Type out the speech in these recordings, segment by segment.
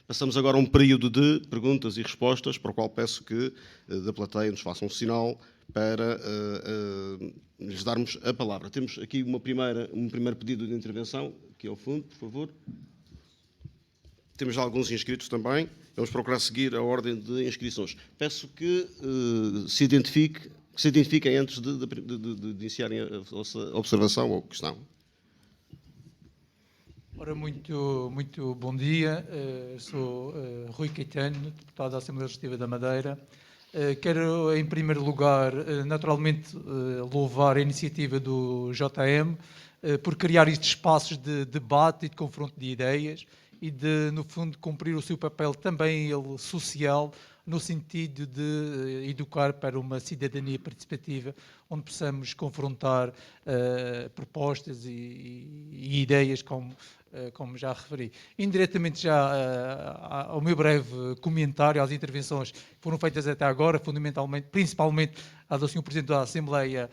Passamos agora a um período de perguntas e respostas, para o qual peço que da plateia nos façam um sinal para lhes darmos a palavra. Temos aqui um primeiro pedido de intervenção, aqui ao fundo, por favor. Temos já alguns inscritos também. Vamos procurar seguir a ordem de inscrições. Peço que se identifiquem antes de iniciarem a vossa observação ou questão. Ora, muito bom dia. Sou Rui Caetano, deputado da Assembleia Legislativa da Madeira. Quero, em primeiro lugar, naturalmente, louvar a iniciativa do JM por criar estes espaços de debate e de confronto de ideias e de, no fundo, cumprir o seu papel também ele social, no sentido de educar para uma cidadania participativa, onde possamos confrontar propostas e ideias, como já referi. Indiretamente já ao meu breve comentário às intervenções que foram feitas até agora, fundamentalmente, principalmente à do Sr. Presidente da Assembleia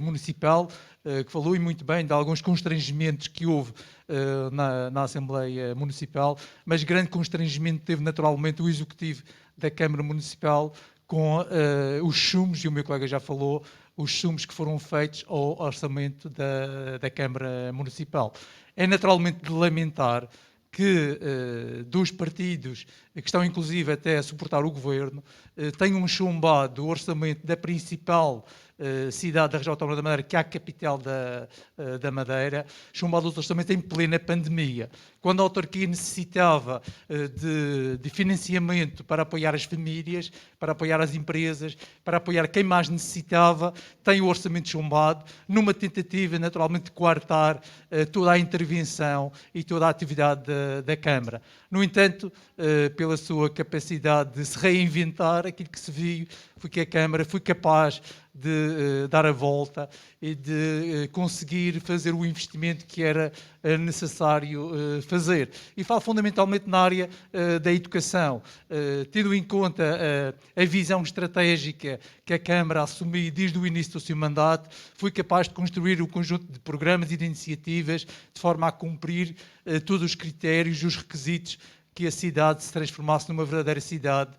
Municipal, que falou e muito bem de alguns constrangimentos que houve na Assembleia Municipal, mas grande constrangimento teve naturalmente o Executivo da Câmara Municipal com os sumos, e o meu colega já falou, os sumos que foram feitos ao orçamento da Câmara Municipal. É naturalmente de lamentar que dos partidos que estão inclusive até a suportar o governo tenham chumbado o orçamento da principal cidade da região autónoma da Madeira, que é a capital da Madeira, chumbado o orçamento em plena pandemia. Quando a autarquia necessitava de financiamento para apoiar as famílias, para apoiar as empresas, para apoiar quem mais necessitava, tem o orçamento chumbado, numa tentativa, naturalmente, de coartar toda a intervenção e toda a atividade da Câmara. No entanto, pela sua capacidade de se reinventar, aquilo que se viu foi que a Câmara foi capaz de dar a volta e de conseguir fazer o investimento que era necessário fazer. E falo fundamentalmente na área da educação, tendo em conta a visão estratégica que a Câmara assumiu desde o início do seu mandato, foi capaz de construir um conjunto de programas e de iniciativas de forma a cumprir todos os critérios e os requisitos que a cidade se transformasse numa verdadeira cidade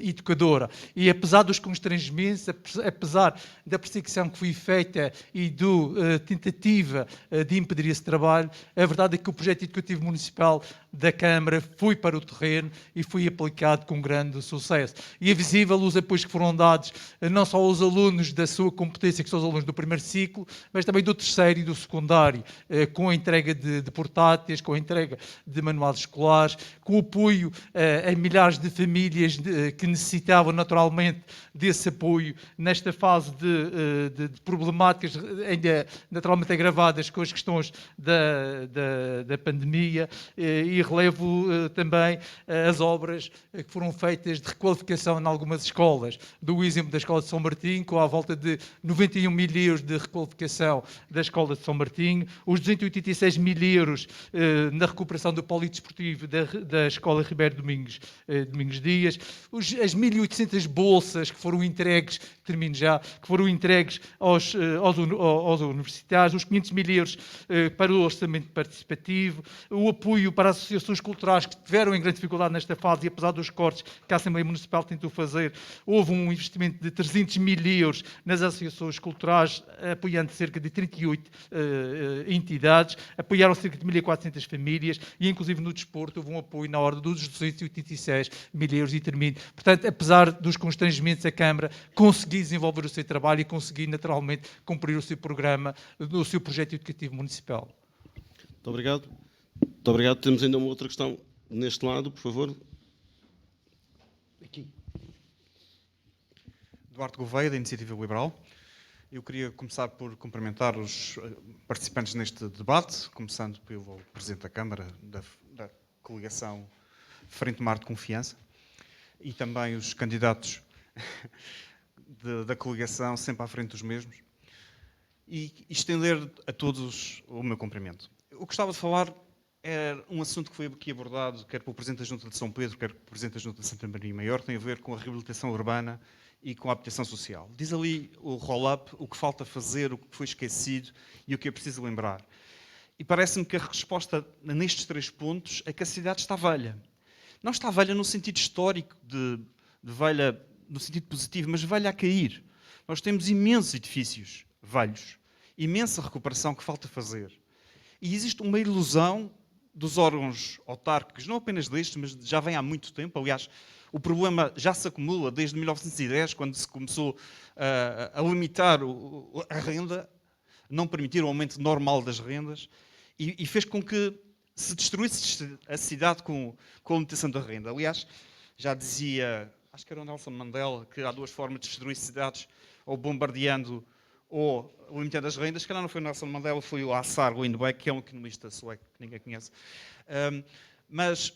educadora. E apesar dos constrangimentos, apesar da perseguição que foi feita e da tentativa de impedir esse trabalho, a verdade é que o projeto educativo municipal da Câmara foi para o terreno e foi aplicado com grande sucesso. E é visível os apoios que foram dados não só aos alunos da sua competência, que são os alunos do primeiro ciclo, mas também do terceiro e do secundário, com a entrega de portáteis, com a entrega de manuais escolares, com o apoio a milhares de famílias que necessitavam naturalmente desse apoio nesta fase de problemáticas ainda naturalmente agravadas com as questões da pandemia, e relevo também as obras que foram feitas de requalificação em algumas escolas, do exemplo da Escola de São Martinho, com à volta de 91 mil euros de requalificação da Escola de São Martinho, os 286 mil euros na recuperação do polidesportivo da Escola Ribeiro Domingos Dias, as 1.800 bolsas que foram entregues, termino já, que foram entregues aos universitários, os 500 mil euros para o orçamento participativo, o apoio para as associações culturais que tiveram em grande dificuldade nesta fase e apesar dos cortes que a Assembleia Municipal tentou fazer, houve um investimento de 300 mil euros nas associações culturais, apoiando cerca de 38 entidades, apoiaram cerca de 1.400 famílias e inclusive no desporto houve um apoio na ordem dos 286 mil euros e termino. Portanto, apesar dos constrangimentos, a Câmara conseguiu desenvolver o seu trabalho e conseguiu naturalmente cumprir o seu programa, o seu projeto educativo municipal. Muito obrigado. Muito obrigado. Temos ainda uma outra questão neste lado, por favor. Aqui. Duarte Gouveia, da Iniciativa Liberal. Eu queria começar por cumprimentar os participantes neste debate, começando pelo Presidente da Câmara, da coligação Frente Mar de Confiança, e também os candidatos da coligação, sempre à frente dos mesmos, e estender a todos o meu cumprimento. Eu gostava de falar, é um assunto que foi aqui abordado, quer pelo Presidente da Junta de São Pedro, quer pelo Presidente da Junta de Santa Maria Maior, tem a ver com a reabilitação urbana e com a habitação social. Diz ali o roll-up, o que falta fazer, o que foi esquecido e o que é preciso lembrar. E parece-me que a resposta nestes 3 pontos é que a cidade está velha. não está velha no sentido histórico de velha no sentido positivo, mas velha a cair. Nós temos imensos edifícios velhos, imensa recuperação que falta fazer. E existe uma ilusão dos órgãos autárquicos, não apenas destes, mas já vem há muito tempo. Aliás, o problema já se acumula desde 1910, quando se começou a limitar a renda, não permitir o aumento normal das rendas, e fez com que se destruísse a cidade com a limitação da renda. Aliás, já dizia, acho que era o Nelson Mandela, que há duas formas de destruir cidades, ou bombardeando ou limitando as rendas. Se calhar não foi o Nelson Mandela, foi o Assar Lindbeck, que é um economista sueco que ninguém conhece. Mas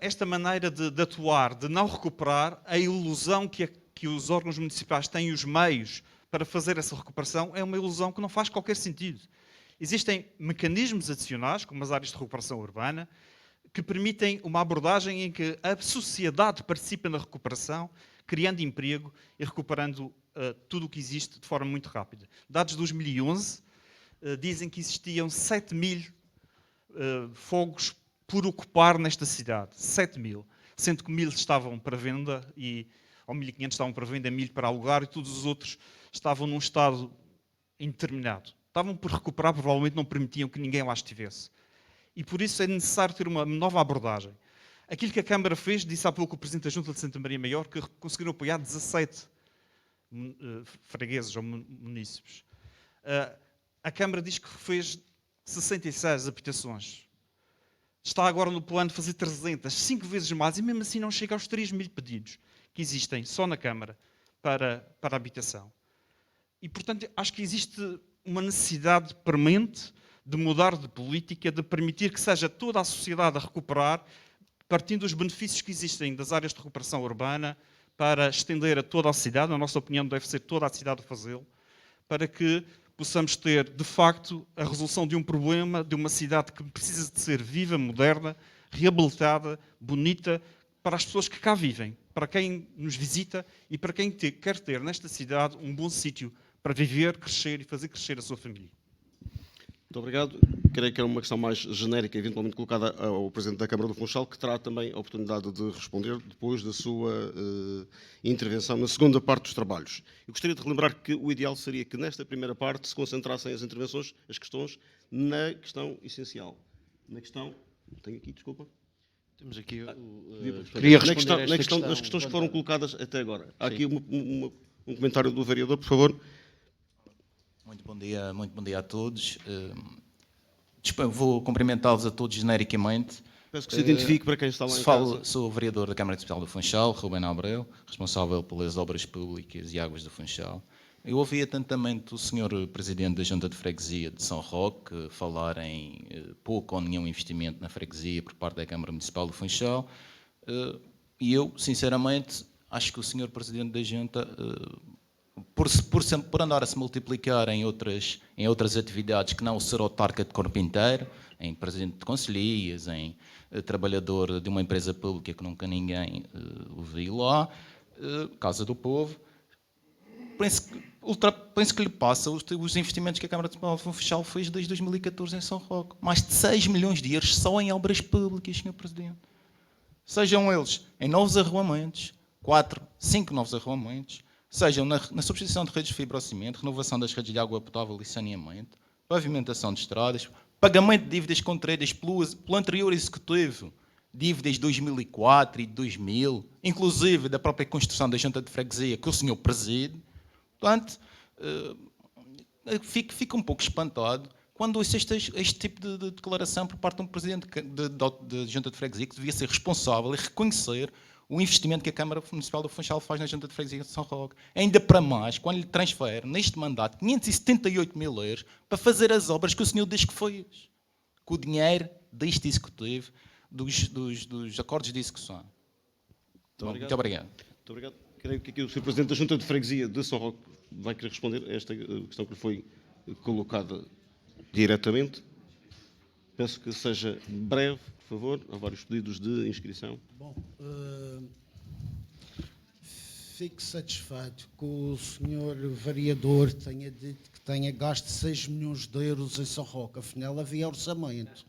esta maneira de atuar, de não recuperar, a ilusão que os órgãos municipais têm os meios para fazer essa recuperação é uma ilusão que não faz qualquer sentido. Existem mecanismos adicionais, como as áreas de recuperação urbana, que permitem uma abordagem em que a sociedade participa na recuperação, criando emprego e recuperando tudo o que existe de forma muito rápida. Dados de 2011 dizem que existiam 7.000 fogos por ocupar nesta cidade. 7.000. Sendo que 1.000 estavam para venda, ou 1.500 estavam para venda, 1.000 para alugar, e todos os outros estavam num estado indeterminado. Estavam por recuperar, provavelmente não permitiam que ninguém lá estivesse. E por isso é necessário ter uma nova abordagem. Aquilo que a Câmara fez, disse há pouco o Presidente da Junta de Santa Maria Maior, que conseguiram apoiar 17 fregueses ou munícipes. A Câmara diz que fez 66 habitações. Está agora no plano de fazer 300, 5 vezes mais, e mesmo assim não chega aos 3.000 pedidos que existem só na Câmara para a habitação. E, portanto, acho que existe uma necessidade premente de mudar de política, de permitir que seja toda a sociedade a recuperar, partindo dos benefícios que existem das áreas de recuperação urbana, para estender a toda a cidade. Na nossa opinião, deve ser toda a cidade a fazê-lo, para que possamos ter, de facto, a resolução de um problema, de uma cidade que precisa de ser viva, moderna, reabilitada, bonita, para as pessoas que cá vivem, para quem nos visita e para quem quer ter nesta cidade um bom sítio para viver, crescer e fazer crescer a sua família. Muito obrigado. Creio que é uma questão mais genérica, eventualmente colocada ao Presidente da Câmara do Funchal, que terá também a oportunidade de responder depois da sua intervenção na segunda parte dos trabalhos. Eu gostaria de relembrar que o ideal seria que nesta primeira parte se concentrassem as intervenções, as questões, na questão essencial. Na questão... Tenho aqui, desculpa. Temos aqui queria responder na questão das questões que foram colocadas até agora. Há aqui um comentário do vereador, por favor. Muito bom dia a todos. Vou cumprimentá-los a todos genericamente. Peço que se identifique para quem está lá em casa. Sou o vereador da Câmara Municipal do Funchal, Rubén Abreu, responsável pelas obras públicas e águas do Funchal. Eu ouvi atentamente o Sr. Presidente da Junta de Freguesia de São Roque falar em pouco ou nenhum investimento na freguesia por parte da Câmara Municipal do Funchal. E eu, sinceramente, acho que o Sr. Presidente da Junta... Por andar a se multiplicar em outras atividades que não o ser autarca de corpo inteiro, em presidente de conselhias, em trabalhador de uma empresa pública que nunca ninguém o viu lá, Casa do Povo, penso que lhe passa os investimentos que a Câmara Municipal do Funchal fez desde 2014 em São Roque. Mais de 6 milhões de euros só em obras públicas, Sr. Presidente. Sejam eles em novos arruamentos, 4, 5 novos arruamentos, sejam na substituição de redes de fibrocimento, renovação das redes de água potável e saneamento, pavimentação de estradas, pagamento de dívidas contraídas pelo anterior executivo, dívidas de 2004 e 2000, inclusive da própria construção da Junta de Freguesia que o senhor preside. Portanto, fico um pouco espantado quando ouço este tipo de declaração por parte de um presidente de Junta de Freguesia que devia ser responsável e reconhecer o investimento que a Câmara Municipal do Funchal faz na Junta de Freguesia de São Roque. Ainda para mais, quando lhe transfere, neste mandato, 578 mil euros para fazer as obras que o senhor diz que fez. Com o dinheiro deste executivo, dos acordos de execução. Muito obrigado. Muito obrigado. Creio que aqui o Sr. Presidente da Junta de Freguesia de São Roque vai querer responder a esta questão que lhe foi colocada diretamente. Peço que seja breve, por favor. Há vários pedidos de inscrição. Bom, fico satisfeito que o Sr. Vereador tenha dito que tenha gasto 6 milhões de euros em São Roque. Afinal, havia orçamento.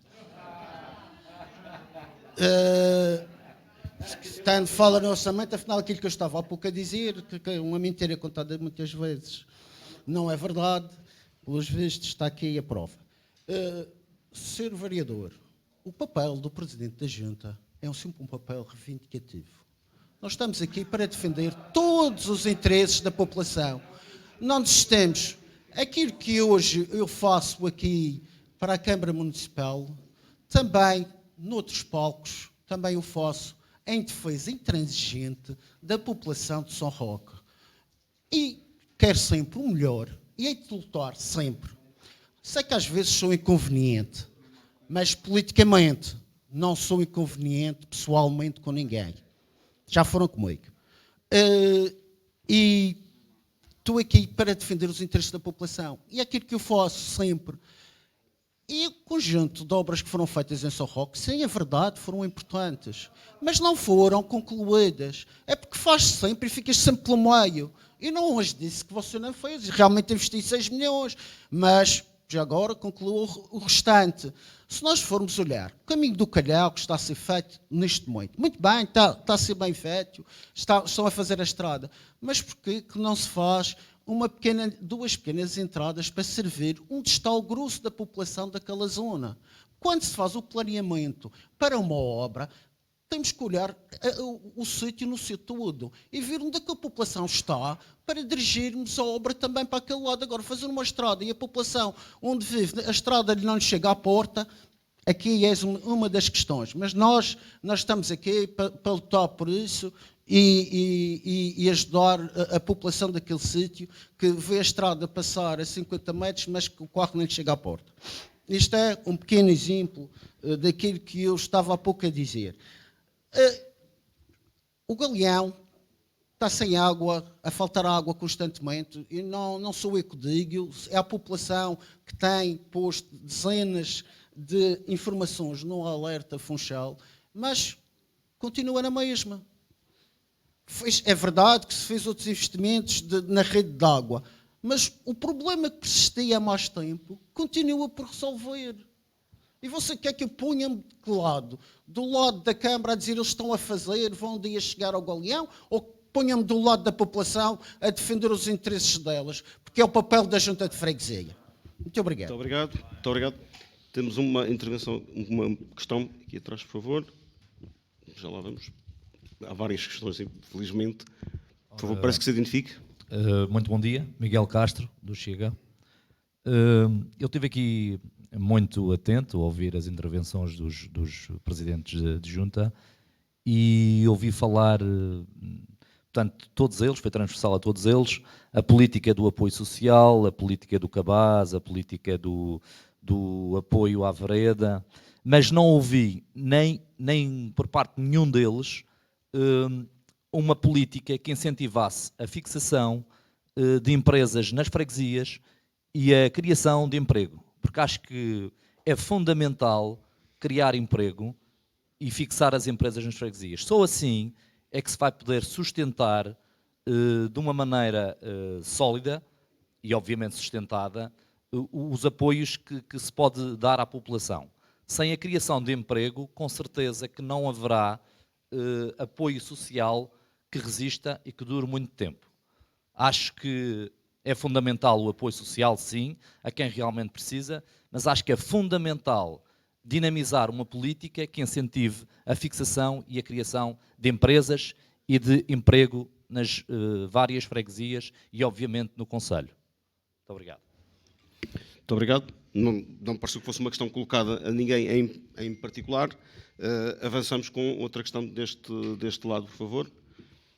Tanto fala no orçamento, afinal aquilo que eu estava há pouco a dizer, que é uma mentira contada muitas vezes. Não é verdade, pelos vistos está aqui a prova. Ser vereador, o papel do Presidente da Junta é sempre um papel reivindicativo. Nós estamos aqui para defender todos os interesses da população. Não desistemos. Aquilo que hoje eu faço aqui para a Câmara Municipal, também, noutros palcos, também o faço em defesa intransigente da população de São Roque. E quero sempre o melhor e hei de lutar sempre. Sei que às vezes sou inconveniente, mas politicamente não sou inconveniente pessoalmente com ninguém. Já foram comigo. E estou aqui para defender os interesses da população. E é aquilo que eu faço sempre. E o conjunto de obras que foram feitas em São Roque, sim, é verdade, foram importantes. Mas não foram concluídas. É porque faz sempre e ficas sempre pelo meio. E não hoje disse que você não fez. Realmente investi 6 milhões. Mas já agora concluo o restante. Se nós formos olhar o caminho do Calhau, que está a ser feito neste momento, muito bem, está a ser bem feito, estão a fazer a estrada, mas porquê que não se faz duas pequenas entradas para servir onde está o grosso da população daquela zona? Quando se faz o planeamento para uma obra, temos que olhar o sítio no seu todo e ver onde é que a população está para dirigirmos a obra também para aquele lado. Agora, fazer uma estrada e a população onde vive, a estrada não lhe chega à porta, aqui é uma das questões. Mas nós estamos aqui para lutar por isso e ajudar a população daquele sítio que vê a estrada passar a 50 metros, mas que o carro não lhe chega à porta. Isto é um pequeno exemplo daquilo que eu estava há pouco a dizer. O Galeão está sem água, a faltar água constantemente, e não sou eu que digo, é a população que tem posto dezenas de informações no alerta Funchal, mas continua na mesma. É verdade que se fez outros investimentos na rede de água, mas o problema que persistia há mais tempo continua por resolver. E você quer que eu ponha-me de que lado? Do lado da Câmara a dizer eles estão a fazer, vão um dia chegar ao Galeão? Ou ponha-me do lado da população a defender os interesses delas? Porque é o papel da Junta de Freguesia. Muito obrigado. Muito obrigado. Muito obrigado. Temos uma intervenção, uma questão aqui atrás, por favor. Já lá vamos. Há várias questões, infelizmente. Por favor, parece que se identifique. Muito bom dia. Miguel Castro, do Chega. Eu estive aqui muito atento a ouvir as intervenções dos presidentes de junta e ouvi falar, portanto, todos eles, foi transversal a todos eles, a política do apoio social, a política do cabaz, a política do apoio à vereda, mas não ouvi, nem por parte de nenhum deles, uma política que incentivasse a fixação de empresas nas freguesias e a criação de emprego. Porque acho que é fundamental criar emprego e fixar as empresas nas freguesias. Só assim é que se vai poder sustentar de uma maneira sólida e obviamente sustentada os apoios que se pode dar à população. Sem a criação de emprego, com certeza que não haverá apoio social que resista e que dure muito tempo. Acho que é fundamental o apoio social, sim, a quem realmente precisa, mas acho que é fundamental dinamizar uma política que incentive a fixação e a criação de empresas e de emprego nas várias freguesias e, obviamente, no Conselho. Muito obrigado. Muito obrigado. Não me pareceu que fosse uma questão colocada a ninguém em particular. Avançamos com outra questão deste lado, por favor.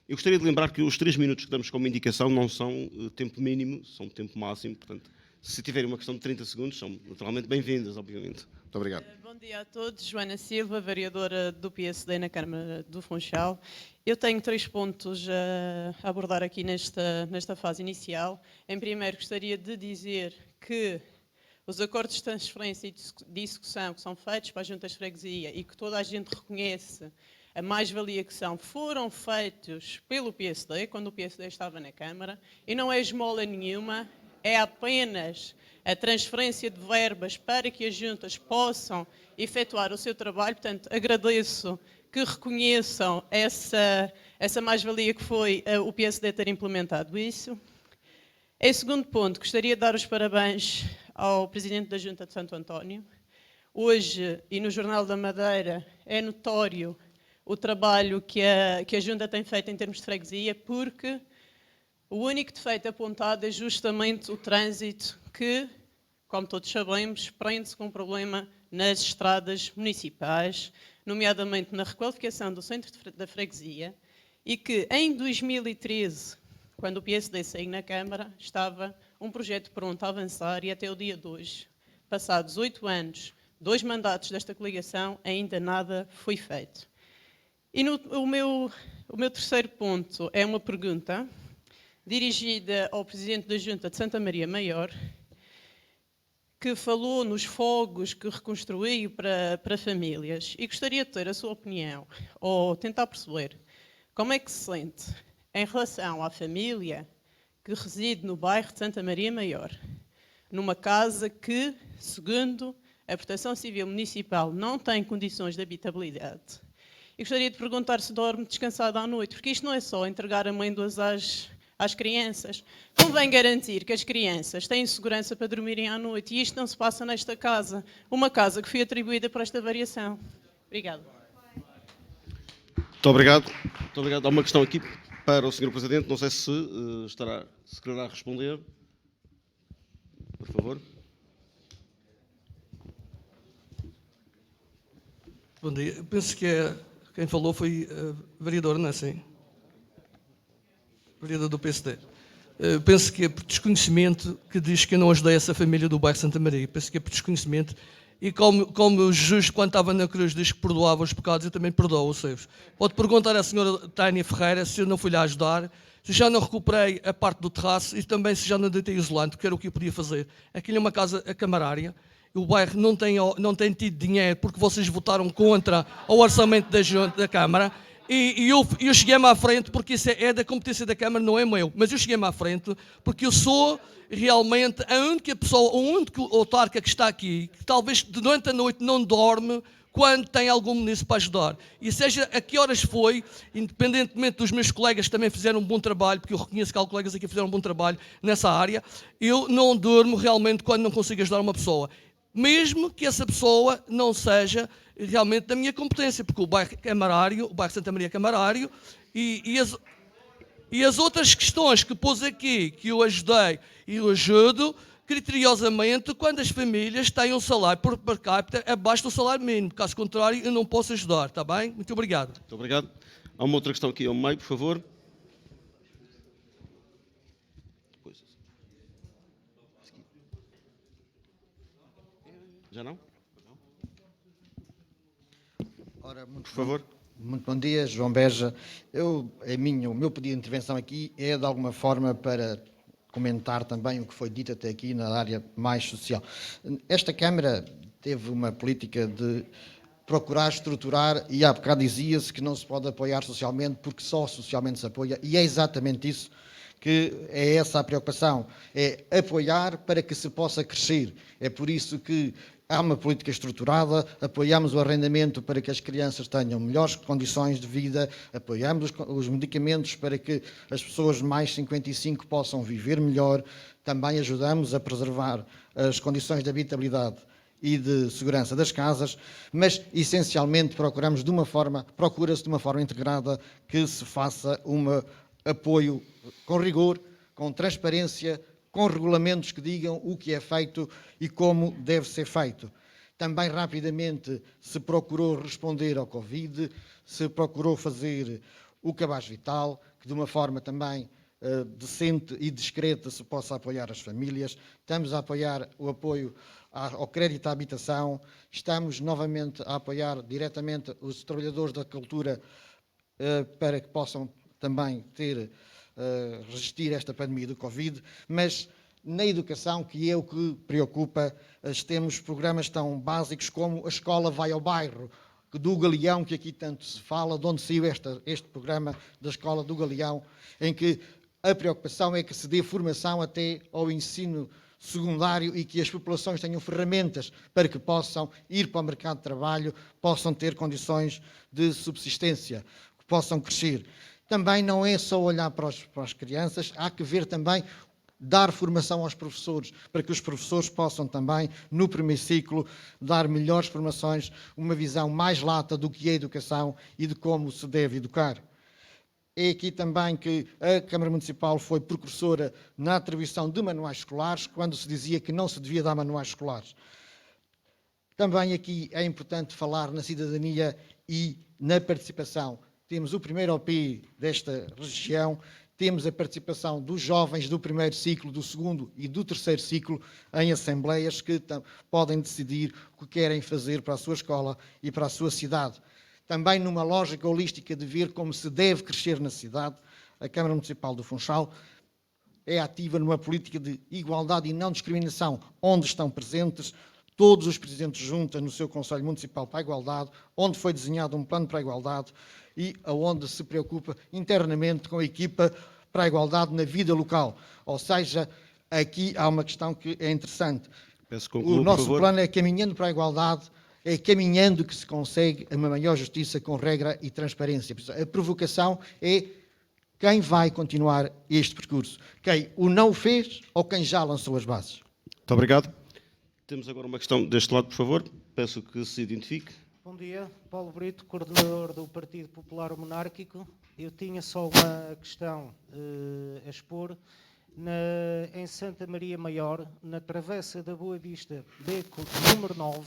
Eu gostaria de lembrar que os 3 minutos que damos como indicação não são tempo mínimo, são tempo máximo. Portanto, se tiverem uma questão de 30 segundos, são naturalmente bem-vindas, obviamente. Muito obrigado. Bom dia a todos. Joana Silva, vereadora do PSD na Câmara do Funchal. Eu tenho 3 pontos a abordar aqui nesta fase inicial. Em primeiro, gostaria de dizer que os acordos de transferência e de execução que são feitos para a Junta de Freguesia e que toda a gente reconhece a mais-valia que são, foram feitos pelo PSD, quando o PSD estava na Câmara, e não é esmola nenhuma, é apenas a transferência de verbas para que as juntas possam efetuar o seu trabalho. Portanto, agradeço que reconheçam essa mais-valia que foi o PSD ter implementado isso. Em segundo ponto, gostaria de dar os parabéns ao Presidente da Junta de Santo António. Hoje, e no Jornal da Madeira, é notório o trabalho que a Junta tem feito em termos de freguesia, porque o único defeito apontado é justamente o trânsito que, como todos sabemos, prende-se com um problema nas estradas municipais, nomeadamente na requalificação do centro da freguesia, e que em 2013, quando o PSD saiu na Câmara, estava um projeto pronto a avançar e até o dia de hoje, passados 8 anos, 2 mandatos desta coligação, ainda nada foi feito. E o meu terceiro ponto é uma pergunta dirigida ao Presidente da Junta de Santa Maria Maior, que falou nos fogos que reconstruiu para famílias, e gostaria de ter a sua opinião, ou tentar perceber como é que se sente em relação à família que reside no bairro de Santa Maria Maior, numa casa que, segundo a Proteção Civil Municipal, não tem condições de habitabilidade. E gostaria de perguntar se dorme descansado à noite, porque isto não é só entregar amêndoas às crianças. Convém garantir que as crianças têm segurança para dormirem à noite, e isto não se passa nesta casa, uma casa que foi atribuída por esta variação. Obrigada. Muito obrigado. Muito obrigado. Há uma questão aqui para o Sr. Presidente, não sei se quererá responder. Por favor. Bom dia. Eu penso que quem falou foi a vereadora, não é assim? Vereadora do PSD. Penso que é por desconhecimento que diz que eu não ajudei essa família do bairro Santa Maria. Penso que é por desconhecimento. E como Jesus, quando estava na cruz, diz que perdoava os pecados, eu também perdoo os seus. Pode perguntar à senhora Tânia Ferreira se eu não fui lá ajudar, se já não recuperei a parte do terraço e também se já não deitei isolante, que era o que eu podia fazer. Aquilo é uma casa camarária. O bairro não tem tido dinheiro porque vocês votaram contra o orçamento da Câmara. E eu cheguei-me à frente porque isso é da competência da Câmara, não é meu. Mas eu cheguei-me à frente porque eu sou realmente a única pessoa, o único autarca que está aqui, que talvez durante a noite não dorme quando tem algum município para ajudar. E seja a que horas foi, independentemente dos meus colegas que também fizeram um bom trabalho, porque eu reconheço que há colegas aqui que fizeram um bom trabalho nessa área, eu não durmo realmente quando não consigo ajudar uma pessoa. Mesmo que essa pessoa não seja realmente da minha competência, porque o bairro Camarário, o bairro Santa Maria Camarário e as outras questões que pôs aqui, que eu ajudei e eu ajudo, criteriosamente, quando as famílias têm um salário por capita abaixo do salário mínimo. Caso contrário, eu não posso ajudar, está bem? Muito obrigado. Muito obrigado. Há uma outra questão aqui ao meio, por favor. Já não? Ora, Por favor. Muito bom dia, João Beja. O meu pedido de intervenção aqui é, de alguma forma, para comentar também o que foi dito até aqui na área mais social. Esta Câmara teve uma política de procurar estruturar, e há bocado dizia-se que não se pode apoiar socialmente porque só socialmente se apoia, e é exatamente isso que é essa a preocupação, é apoiar para que se possa crescer. É por isso que há uma política estruturada, apoiamos o arrendamento para que as crianças tenham melhores condições de vida, apoiamos os medicamentos para que as pessoas mais de 55 possam viver melhor, também ajudamos a preservar as condições de habitabilidade e de segurança das casas, mas essencialmente procura-se de uma forma integrada que se faça um apoio com rigor, com transparência, com regulamentos que digam o que é feito e como deve ser feito. Também rapidamente se procurou responder ao Covid, se procurou fazer o cabaz vital, que de uma forma também decente e discreta se possa apoiar as famílias. Estamos a apoiar o apoio ao crédito à habitação, estamos novamente a apoiar diretamente os trabalhadores da cultura para que possam também resistir a esta pandemia do Covid, mas na educação, que é o que preocupa, temos programas tão básicos como a escola vai ao bairro, do Galeão, que aqui tanto se fala, de onde saiu este programa da escola do Galeão, em que a preocupação é que se dê formação até ao ensino secundário e que as populações tenham ferramentas para que possam ir para o mercado de trabalho, possam ter condições de subsistência, que possam crescer. Também não é só olhar para as crianças, há que ver também dar formação aos professores, para que os professores possam também, no primeiro ciclo, dar melhores formações, uma visão mais lata do que é a educação e de como se deve educar. É aqui também que a Câmara Municipal foi precursora na atribuição de manuais escolares, quando se dizia que não se devia dar manuais escolares. Também aqui é importante falar na cidadania e na participação. Temos o primeiro OP desta região, temos a participação dos jovens do primeiro ciclo, do segundo e do terceiro ciclo em assembleias que podem decidir o que querem fazer para a sua escola e para a sua cidade. Também numa lógica holística de ver como se deve crescer na cidade, a Câmara Municipal do Funchal é ativa numa política de igualdade e não discriminação, onde estão presentes todos os presidentes de junta no seu Conselho Municipal para a Igualdade, onde foi desenhado um plano para a igualdade e onde se preocupa internamente com a equipa para a igualdade na vida local. Ou seja, aqui há uma questão que é interessante. O nosso plano é caminhando para a igualdade, é caminhando que se consegue uma maior justiça com regra e transparência. A provocação é quem vai continuar este percurso. Quem o não fez ou quem já lançou as bases. Muito obrigado. Temos agora uma questão deste lado, por favor. Peço que se identifique. Bom dia, Paulo Brito, coordenador do Partido Popular Monárquico. Eu tinha só uma questão a expor. Em Santa Maria Maior, na Travessa da Boa Vista, beco número 9,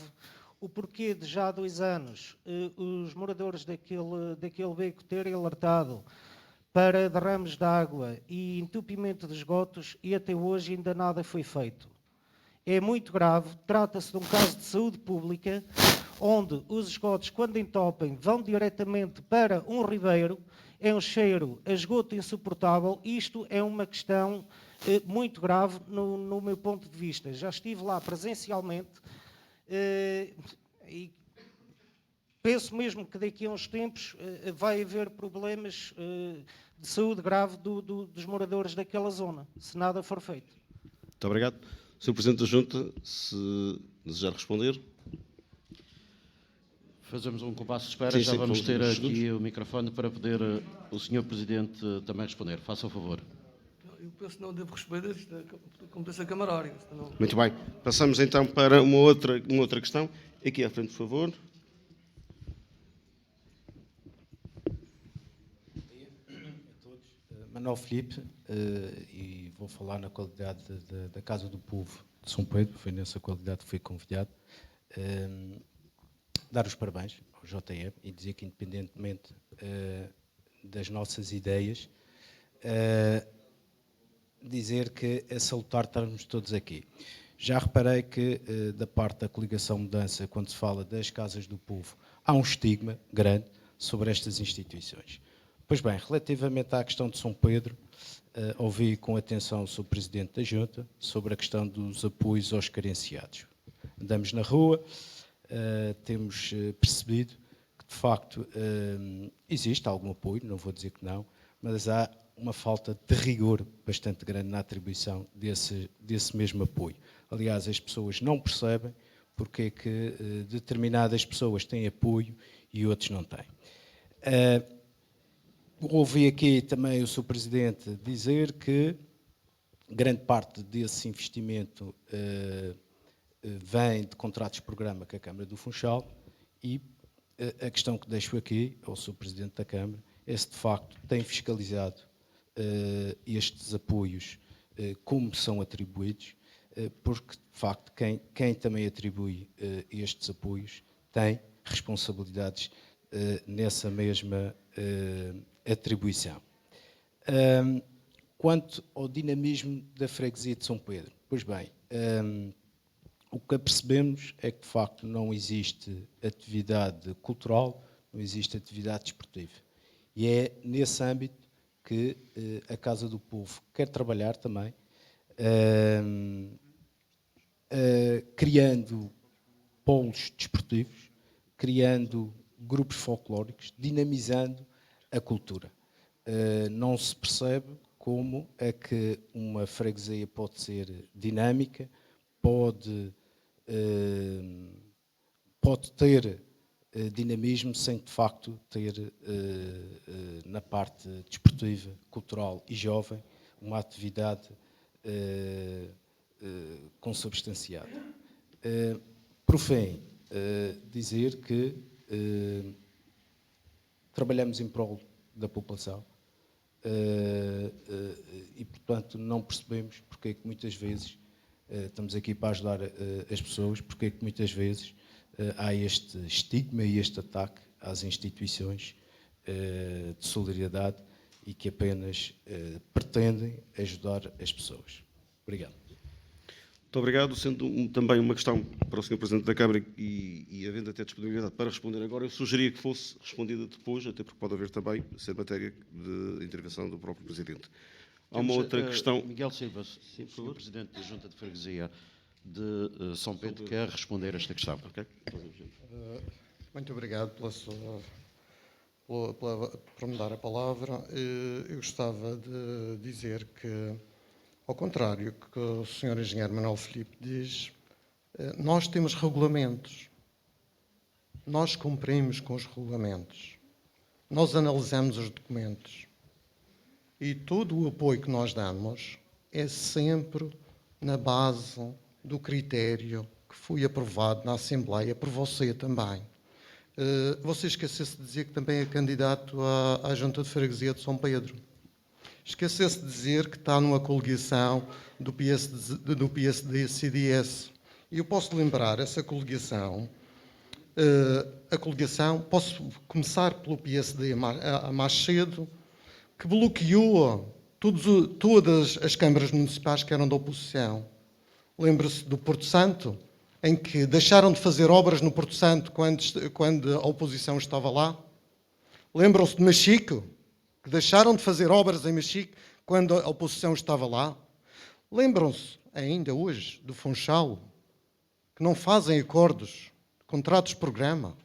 o porquê de já há 2 anos os moradores daquele beco terem alertado para derrames de água e entupimento de esgotos e até hoje ainda nada foi feito. É muito grave, trata-se de um caso de saúde pública, onde os esgotos, quando entopem, vão diretamente para um ribeiro, é um cheiro a esgoto insuportável. Isto é uma questão muito grave no meu ponto de vista. Já estive lá presencialmente e penso mesmo que daqui a uns tempos vai haver problemas de saúde grave dos moradores daquela zona, se nada for feito. Muito obrigado. Sr. Presidente da Junta, se desejar responder. Fazemos um compasso de espera, Sim, já sim, vamos ter uns aqui segundos. o microfone para poder o Sr. Presidente também responder. Faça o favor. Eu penso que não devo responder, isto é competência camarária. Senão... Muito bem. Passamos então para uma outra questão. Aqui à frente, por favor. Manuel Filipe, e vou falar na qualidade da Casa do Povo de São Pedro, foi nessa qualidade que fui convidado, dar os parabéns ao JM e dizer que, independentemente das nossas ideias, dizer que é salutar estarmos todos aqui. Já reparei que, da parte da coligação Mudança, quando se fala das Casas do Povo, há um estigma grande sobre estas instituições. Pois bem, relativamente à questão de São Pedro, ouvi com atenção o Sr. Presidente da Junta sobre a questão dos apoios aos carenciados. Andamos na rua, temos percebido que, de facto, existe algum apoio, não vou dizer que não, mas há uma falta de rigor bastante grande na atribuição desse mesmo apoio. Aliás, as pessoas não percebem porque é que determinadas pessoas têm apoio e outros não têm. Ouvi aqui também o Sr. Presidente dizer que grande parte desse investimento vem de contratos de programa com a Câmara do Funchal e a questão que deixo aqui ao Sr. Presidente da Câmara é se de facto tem fiscalizado estes apoios como são atribuídos, porque de facto quem também atribui estes apoios tem responsabilidades nessa mesma atribuição. Quanto ao dinamismo da freguesia de São Pedro, pois bem, o que percebemos é que de facto não existe atividade cultural, não existe atividade desportiva. E é nesse âmbito que a Casa do Povo quer trabalhar também, criando polos desportivos, criando grupos folclóricos, dinamizando a cultura. Não se percebe como é que uma freguesia pode ser dinâmica, pode ter dinamismo sem, de facto, ter na parte desportiva, cultural e jovem uma atividade consubstanciada. Por fim, dizer que trabalhamos em prol da população e, portanto, não percebemos porque é que muitas vezes estamos aqui para ajudar as pessoas, porque é que muitas vezes há este estigma e este ataque às instituições de solidariedade e que apenas pretendem ajudar as pessoas. Obrigado. Muito obrigado. Sendo também uma questão para o Sr. Presidente da Câmara e havendo até disponibilidade para responder agora, eu sugeria que fosse respondida depois, até porque pode haver também ser matéria de intervenção do próprio Presidente. Há uma outra questão. Miguel Silva, sim, Sr. Presidente da Junta de Freguesia de São Pedro, quer responder a esta questão. Okay. Muito obrigado por me dar a palavra. Eu gostava de dizer que, ao contrário que o Sr. Engenheiro Manuel Filipe diz, nós temos regulamentos. Nós cumprimos com os regulamentos. Nós analisamos os documentos. E todo o apoio que nós damos é sempre na base do critério que foi aprovado na Assembleia por você também. Você esqueceu-se de dizer que também é candidato à Junta de Freguesia de São Pedro. Esqueceu-se de dizer que está numa coligação do PSD-CDS. E eu posso lembrar essa coligação, posso começar pelo PSD mais cedo, que bloqueou todas as câmaras municipais que eram da oposição. Lembra-se do Porto Santo, em que deixaram de fazer obras no Porto Santo quando a oposição estava lá? Lembram-se de Machico, que deixaram de fazer obras em Machico quando a oposição estava lá? Lembram-se, ainda hoje, do Funchal, que não fazem acordos, contratos de programa,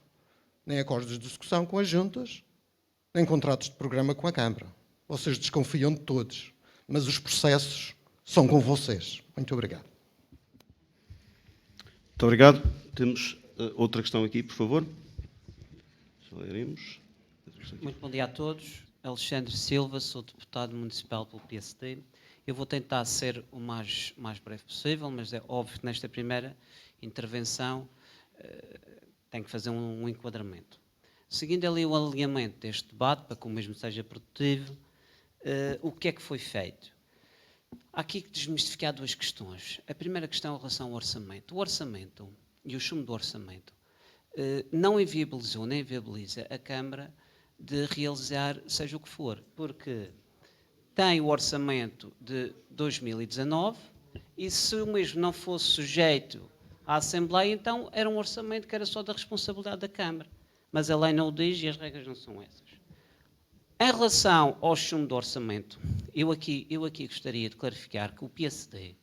nem acordos de discussão com as juntas, nem contratos de programa com a Câmara. Vocês desconfiam de todos, mas os processos são com vocês. Muito obrigado. Muito obrigado. Temos outra questão aqui, por favor. Já iremos. Muito bom dia a todos. Alexandre Silva, sou deputado municipal pelo PSD. Eu vou tentar ser o mais breve possível, mas é óbvio que nesta primeira intervenção tenho que fazer um enquadramento. Seguindo ali o alinhamento deste debate, para que o mesmo seja produtivo, o que é que foi feito? Há aqui que desmistificar duas questões. A primeira questão é em relação ao orçamento. O orçamento e o chumbo do orçamento não inviabilizou nem inviabiliza a Câmara de realizar seja o que for, porque tem o orçamento de 2019 e se o mesmo não fosse sujeito à Assembleia, então era um orçamento que era só da responsabilidade da Câmara. Mas a lei não o diz e as regras não são essas. Em relação ao chumbo do orçamento, eu aqui gostaria de clarificar que o PSD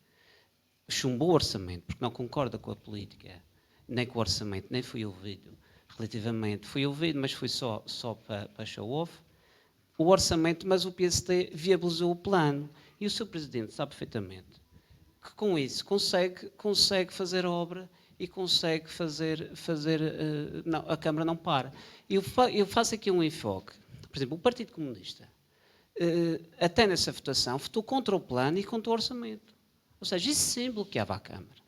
chumbou o orçamento porque não concorda com a política, nem com o orçamento, nem foi ouvido. Relativamente, foi ouvido, mas foi só para show-off. O orçamento, mas o PSD viabilizou o plano. E o Sr. Presidente sabe perfeitamente que com isso consegue fazer obra e consegue fazer não, a Câmara não para. Eu faço aqui um enfoque. Por exemplo, o Partido Comunista, até nessa votação, votou contra o plano e contra o orçamento. Ou seja, isso sim bloqueava a Câmara.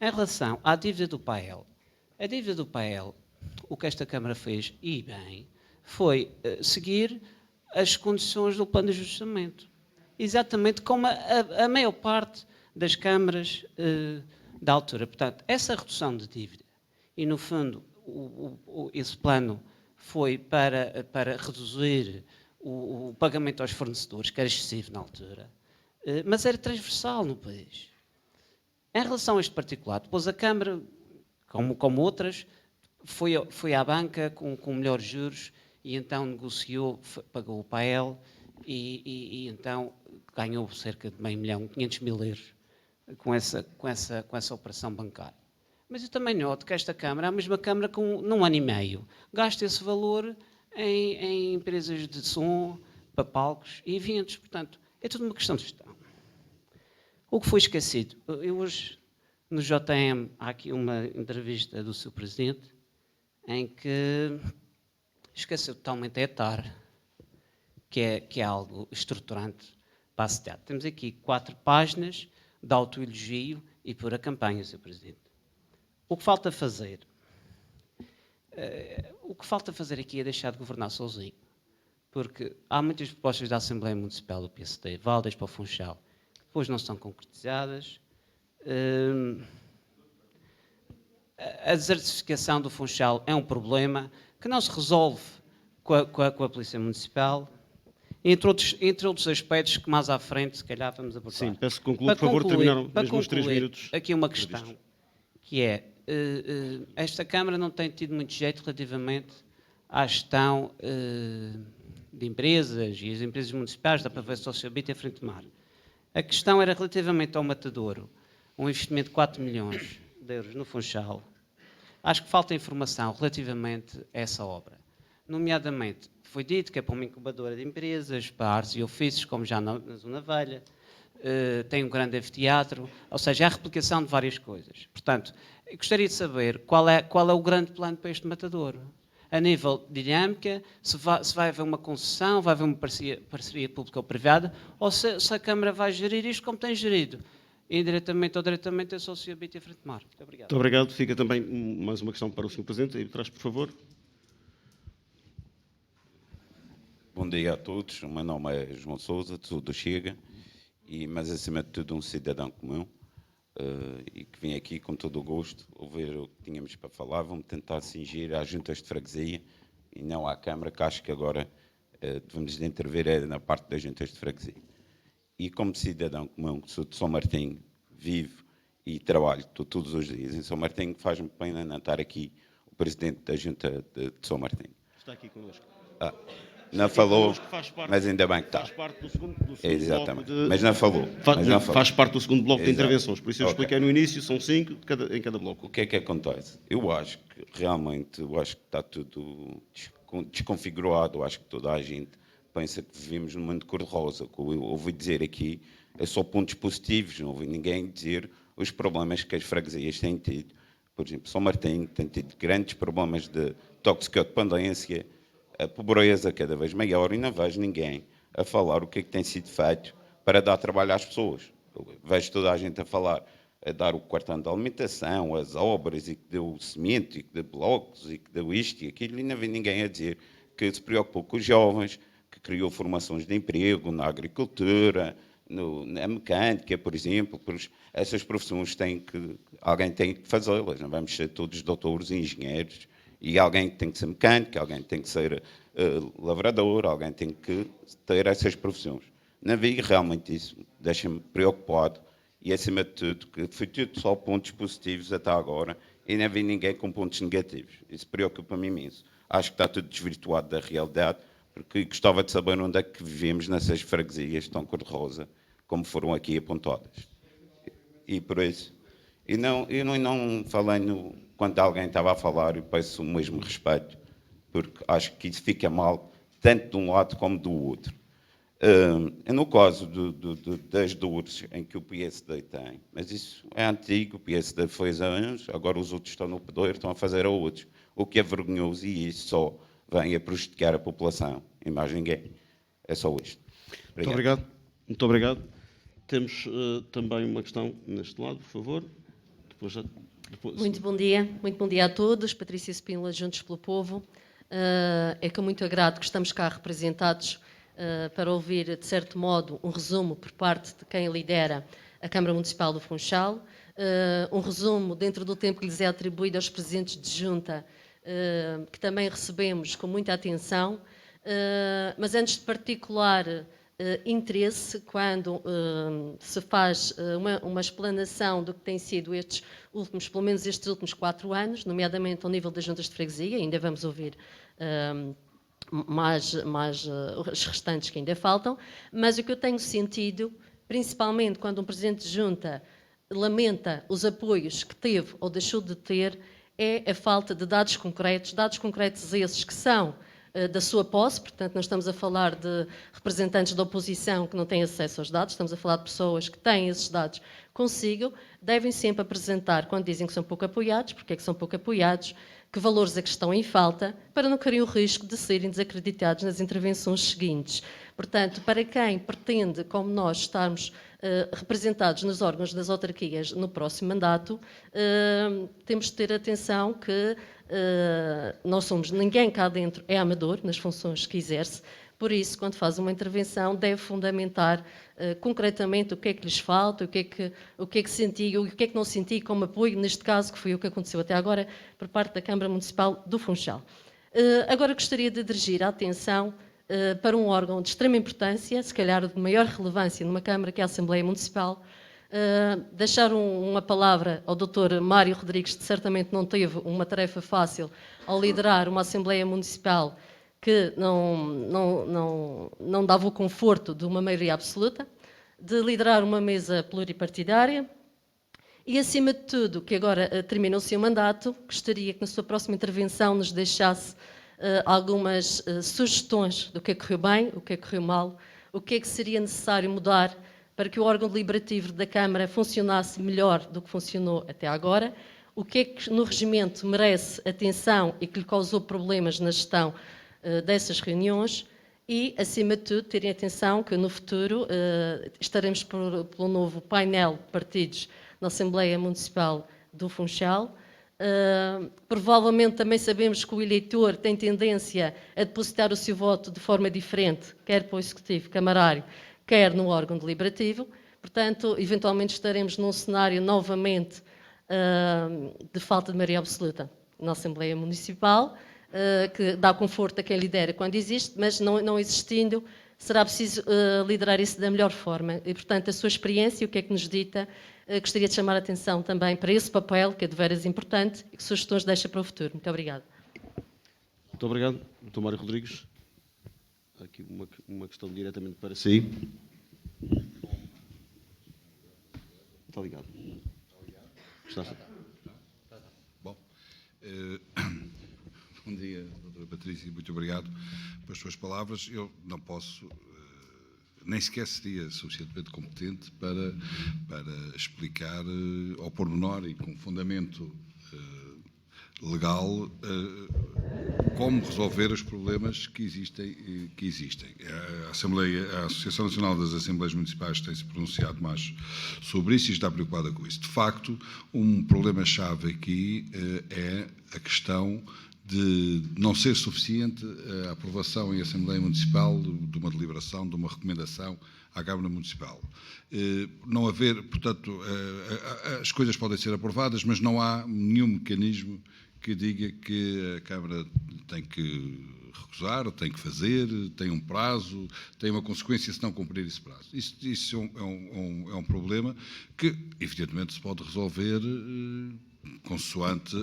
Em relação à dívida do PAEL, a dívida do PAEL, o que esta Câmara fez, e bem, foi seguir as condições do plano de ajustamento. Exatamente como a maior parte das câmaras da altura. Portanto, essa redução de dívida, e no fundo esse plano foi para reduzir o pagamento aos fornecedores, que era excessivo na altura, mas era transversal no país. Em relação a este particular, depois a Câmara, como outras, foi à banca com melhores juros e então negociou, pagou o PAEL e então ganhou cerca de €500.000, 500 mil euros com essa operação bancária. Mas eu também noto que esta Câmara, a mesma Câmara num ano e meio, gasta esse valor em empresas de som, para palcos e eventos. Portanto, É tudo uma questão de gestão. O que foi esquecido? Eu hoje, no JM, há aqui uma entrevista do seu presidente em que esqueceu totalmente a ETAR, que é algo estruturante para a cidade. Temos aqui 4 páginas de autoelogio e por a campanha, Sr. Presidente. O que falta fazer? O que falta fazer aqui é deixar de governar sozinho. Porque há muitas propostas da Assembleia Municipal do PSD, válidas para o Funchal, que depois não são concretizadas. A desertificação do Funchal é um problema que não se resolve com a Polícia Municipal, entre outros aspectos que mais à frente, se calhar, vamos abordar. Sim, peço que conclua, por favor, terminaram mesmo os 3 minutos. Aqui uma questão, que é, esta Câmara não tem tido muito jeito relativamente à gestão de empresas e as empresas municipais, dá para ver Sociobit e a Frente Mar. A questão era relativamente ao Matadouro, um investimento de 4 milhões de euros no Funchal. Acho que falta informação relativamente a essa obra. Nomeadamente, foi dito que é para uma incubadora de empresas, para artes e ofícios, como já na Zona Velha, tem um grande anfiteatro, ou seja, é a replicação de várias coisas. Portanto, eu gostaria de saber qual é o grande plano para este Matadouro. A nível de dinâmica, se vai haver uma concessão, vai haver uma parceria pública ou privada, ou se a Câmara vai gerir isto como tem gerido, indiretamente ou diretamente, a Sociobit e a Frente Mar. Muito obrigado. Muito obrigado. Fica também mais uma questão para o Sr. Presidente. Aí atrás, por favor. Bom dia a todos. O meu nome é João Sousa, sou do Chega, mas acima de tudo um cidadão comum e que vim aqui com todo o gosto ouvir o que tínhamos para falar. Vamos tentar cingir às juntas de freguesia e não à Câmara, que acho que agora devemos de intervir na parte das juntas de freguesia. E como cidadão comum, sou de São Martinho, vivo e trabalho todos os dias em São Martinho, faz-me pena não estar aqui o Presidente da Junta de São Martinho. Está aqui connosco. Não falou, mas ainda bem que está. Faz parte do segundo Exatamente. bloco de... Mas não falou. Faz parte do segundo bloco de Exato. intervenções, por isso eu expliquei no início, são 5 em cada bloco. O que é que acontece? Eu acho que realmente está tudo desconfigurado. Eu acho que toda a gente pensa que vivemos num mundo cor-de-rosa. O que eu ouvi dizer aqui é só pontos positivos, não ouvi ninguém dizer os problemas que as freguesias têm tido. Por exemplo, São Martinho tem tido grandes problemas de toxicodependência, a pobreza cada vez maior, e não vejo ninguém a falar o que é que tem sido feito para dar trabalho às pessoas. Eu vejo toda a gente a falar, a dar o quartão de alimentação, as obras, e que deu cimento, e que deu blocos, e que deu isto e aquilo, e não vi ninguém a dizer que se preocupou com os jovens, que criou formações de emprego na agricultura, na mecânica, por exemplo. Essas profissões alguém tem que fazê-las, não vamos ser todos doutores e engenheiros, e alguém tem que ser mecânico, alguém tem que ser lavrador, alguém tem que ter essas profissões. Não vi realmente isso, deixa-me preocupado, e acima de tudo, que foi tudo só pontos positivos até agora, e não vi ninguém com pontos negativos. Isso preocupa-me imenso. Acho que está tudo desvirtuado da realidade, porque gostava de saber onde é que vivemos nessas freguesias tão cor-de-rosa, como foram aqui apontadas. E por isso, eu não falei quando alguém estava a falar, eu peço o mesmo respeito, porque acho que isso fica mal, tanto de um lado como do outro. No caso das dores em que o PSD tem, mas isso é antigo, o PSD fez há anos, agora os outros estão no poder, estão a fazer a outros, o que é vergonhoso, e isso só vem a prejudicar a população, e mais ninguém. É só isto. Obrigado. Muito obrigado. Temos também uma questão neste lado, por favor. Muito bom dia a todos. Patrícia Spínola, Juntos pelo Povo. É com muito agrado que estamos cá representados para ouvir, de certo modo, um resumo por parte de quem lidera a Câmara Municipal do Funchal, um resumo dentro do tempo que lhes é atribuído aos presidentes de junta, que também recebemos com muita atenção, mas antes de particular interesse, quando se faz uma explanação do que tem sido pelo menos estes últimos 4 anos, nomeadamente ao nível das juntas de freguesia, ainda vamos ouvir mais os restantes que ainda faltam, mas o que eu tenho sentido, principalmente quando um presidente de junta lamenta os apoios que teve ou deixou de ter, é a falta de dados concretos esses que são da sua posse, portanto não estamos a falar de representantes da oposição que não têm acesso aos dados, estamos a falar de pessoas que têm esses dados consigo, devem sempre apresentar, quando dizem que são pouco apoiados, porque é que são pouco apoiados, que valores é que estão em falta, para não correrem o risco de serem desacreditados nas intervenções seguintes. Portanto, para quem pretende, como nós, estarmos representados nos órgãos das autarquias no próximo mandato, temos de ter atenção que nós somos, ninguém cá dentro é amador nas funções que exerce, por isso, quando faz uma intervenção, deve fundamentar concretamente o que é que lhes falta, o que é que senti, o que é que não senti como apoio, neste caso, que foi o que aconteceu até agora, por parte da Câmara Municipal do Funchal. Agora gostaria de dirigir a atenção para um órgão de extrema importância, se calhar de maior relevância numa Câmara, que é a Assembleia Municipal. Deixar uma palavra ao Dr. Mário Rodrigues, que certamente não teve uma tarefa fácil ao liderar uma Assembleia Municipal que não dava o conforto de uma maioria absoluta, de liderar uma mesa pluripartidária e, acima de tudo, que agora termina o seu mandato, gostaria que na sua próxima intervenção nos deixasse algumas sugestões do que correu bem, o que correu mal, o que é que seria necessário mudar para que o órgão deliberativo da Câmara funcionasse melhor do que funcionou até agora, o que é que no regimento merece atenção e que lhe causou problemas na gestão dessas reuniões e, acima de tudo, terem atenção que no futuro estaremos pelo novo painel de partidos na Assembleia Municipal do Funchal. Provavelmente também sabemos que o eleitor tem tendência a depositar o seu voto de forma diferente, quer para o Executivo Camarário, quer no órgão deliberativo. Portanto, eventualmente estaremos num cenário novamente de falta de maioria absoluta na Assembleia Municipal, que dá conforto a quem lidera quando existe, mas não existindo, será preciso liderar isso da melhor forma. E, portanto, a sua experiência, o que é que nos dita, gostaria de chamar a atenção também para esse papel, que é de veras importante, e que sugestões deixa para o futuro. Muito obrigada. Muito obrigado, Dr. Mário Rodrigues. Aqui uma questão diretamente para si. Está ligado. Está. Bom, bom dia, doutora Patrícia, muito obrigado pelas suas palavras. Eu não posso, nem sequer seria suficientemente competente para explicar ao pormenor e com fundamento legal como resolver os problemas que existem. A Associação Nacional das Assembleias Municipais tem-se pronunciado mais sobre isso e está preocupada com isso. De facto, um problema-chave aqui é a questão de não ser suficiente a aprovação em Assembleia Municipal de uma deliberação, de uma recomendação à Câmara Municipal. Não haver, portanto, as coisas podem ser aprovadas, mas não há nenhum mecanismo que diga que a Câmara tem que recusar, tem que fazer, tem um prazo, tem uma consequência se não cumprir esse prazo. Isso é um problema que, evidentemente, se pode resolver consoante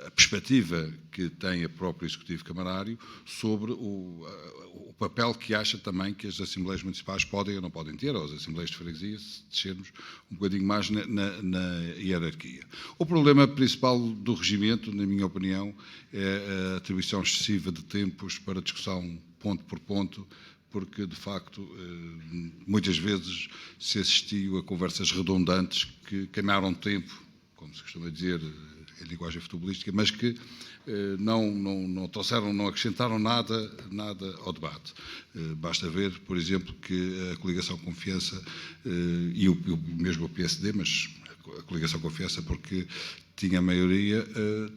a perspectiva que tem o próprio Executivo Camarário sobre o papel que acha também que as Assembleias Municipais podem ou não podem ter, ou as Assembleias de Freguesia, se descermos um bocadinho mais na hierarquia. O problema principal do regimento, na minha opinião, é a atribuição excessiva de tempos para discussão ponto por ponto, porque, de facto, muitas vezes se assistiu a conversas redundantes que queimaram tempo, como se costuma dizer em linguagem futebolística, mas que não trouxeram, não acrescentaram nada ao debate. Basta ver, por exemplo, que a coligação Confiança e mesmo o PSD, mas a coligação Confiança, porque tinha maioria,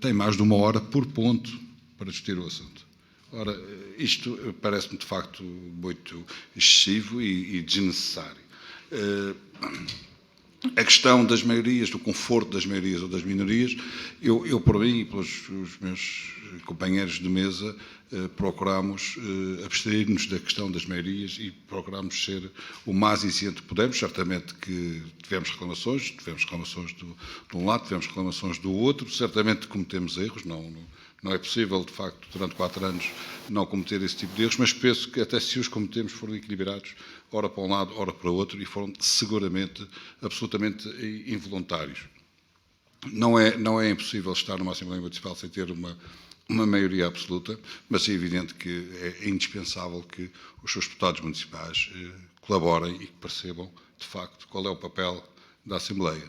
tem mais de 1 hora por ponto para discutir o assunto. Ora, isto parece-me de facto muito excessivo e desnecessário. A questão das maiorias, do conforto das maiorias ou das minorias, eu por mim e pelos meus companheiros de mesa, procuramos abstrair-nos da questão das maiorias e procuramos ser o mais eficiente que pudermos. Certamente que tivemos reclamações de um lado, tivemos reclamações do outro, certamente cometemos erros, não é possível, de facto, durante 4 anos não cometer esse tipo de erros, mas penso que até se os cometemos foram equilibrados, ora para um lado, ora para o outro, e foram seguramente, absolutamente involuntários. Não é impossível estar numa Assembleia Municipal sem ter uma maioria absoluta, mas é evidente que é indispensável que os seus deputados municipais colaborem e que percebam, de facto, qual é o papel da Assembleia,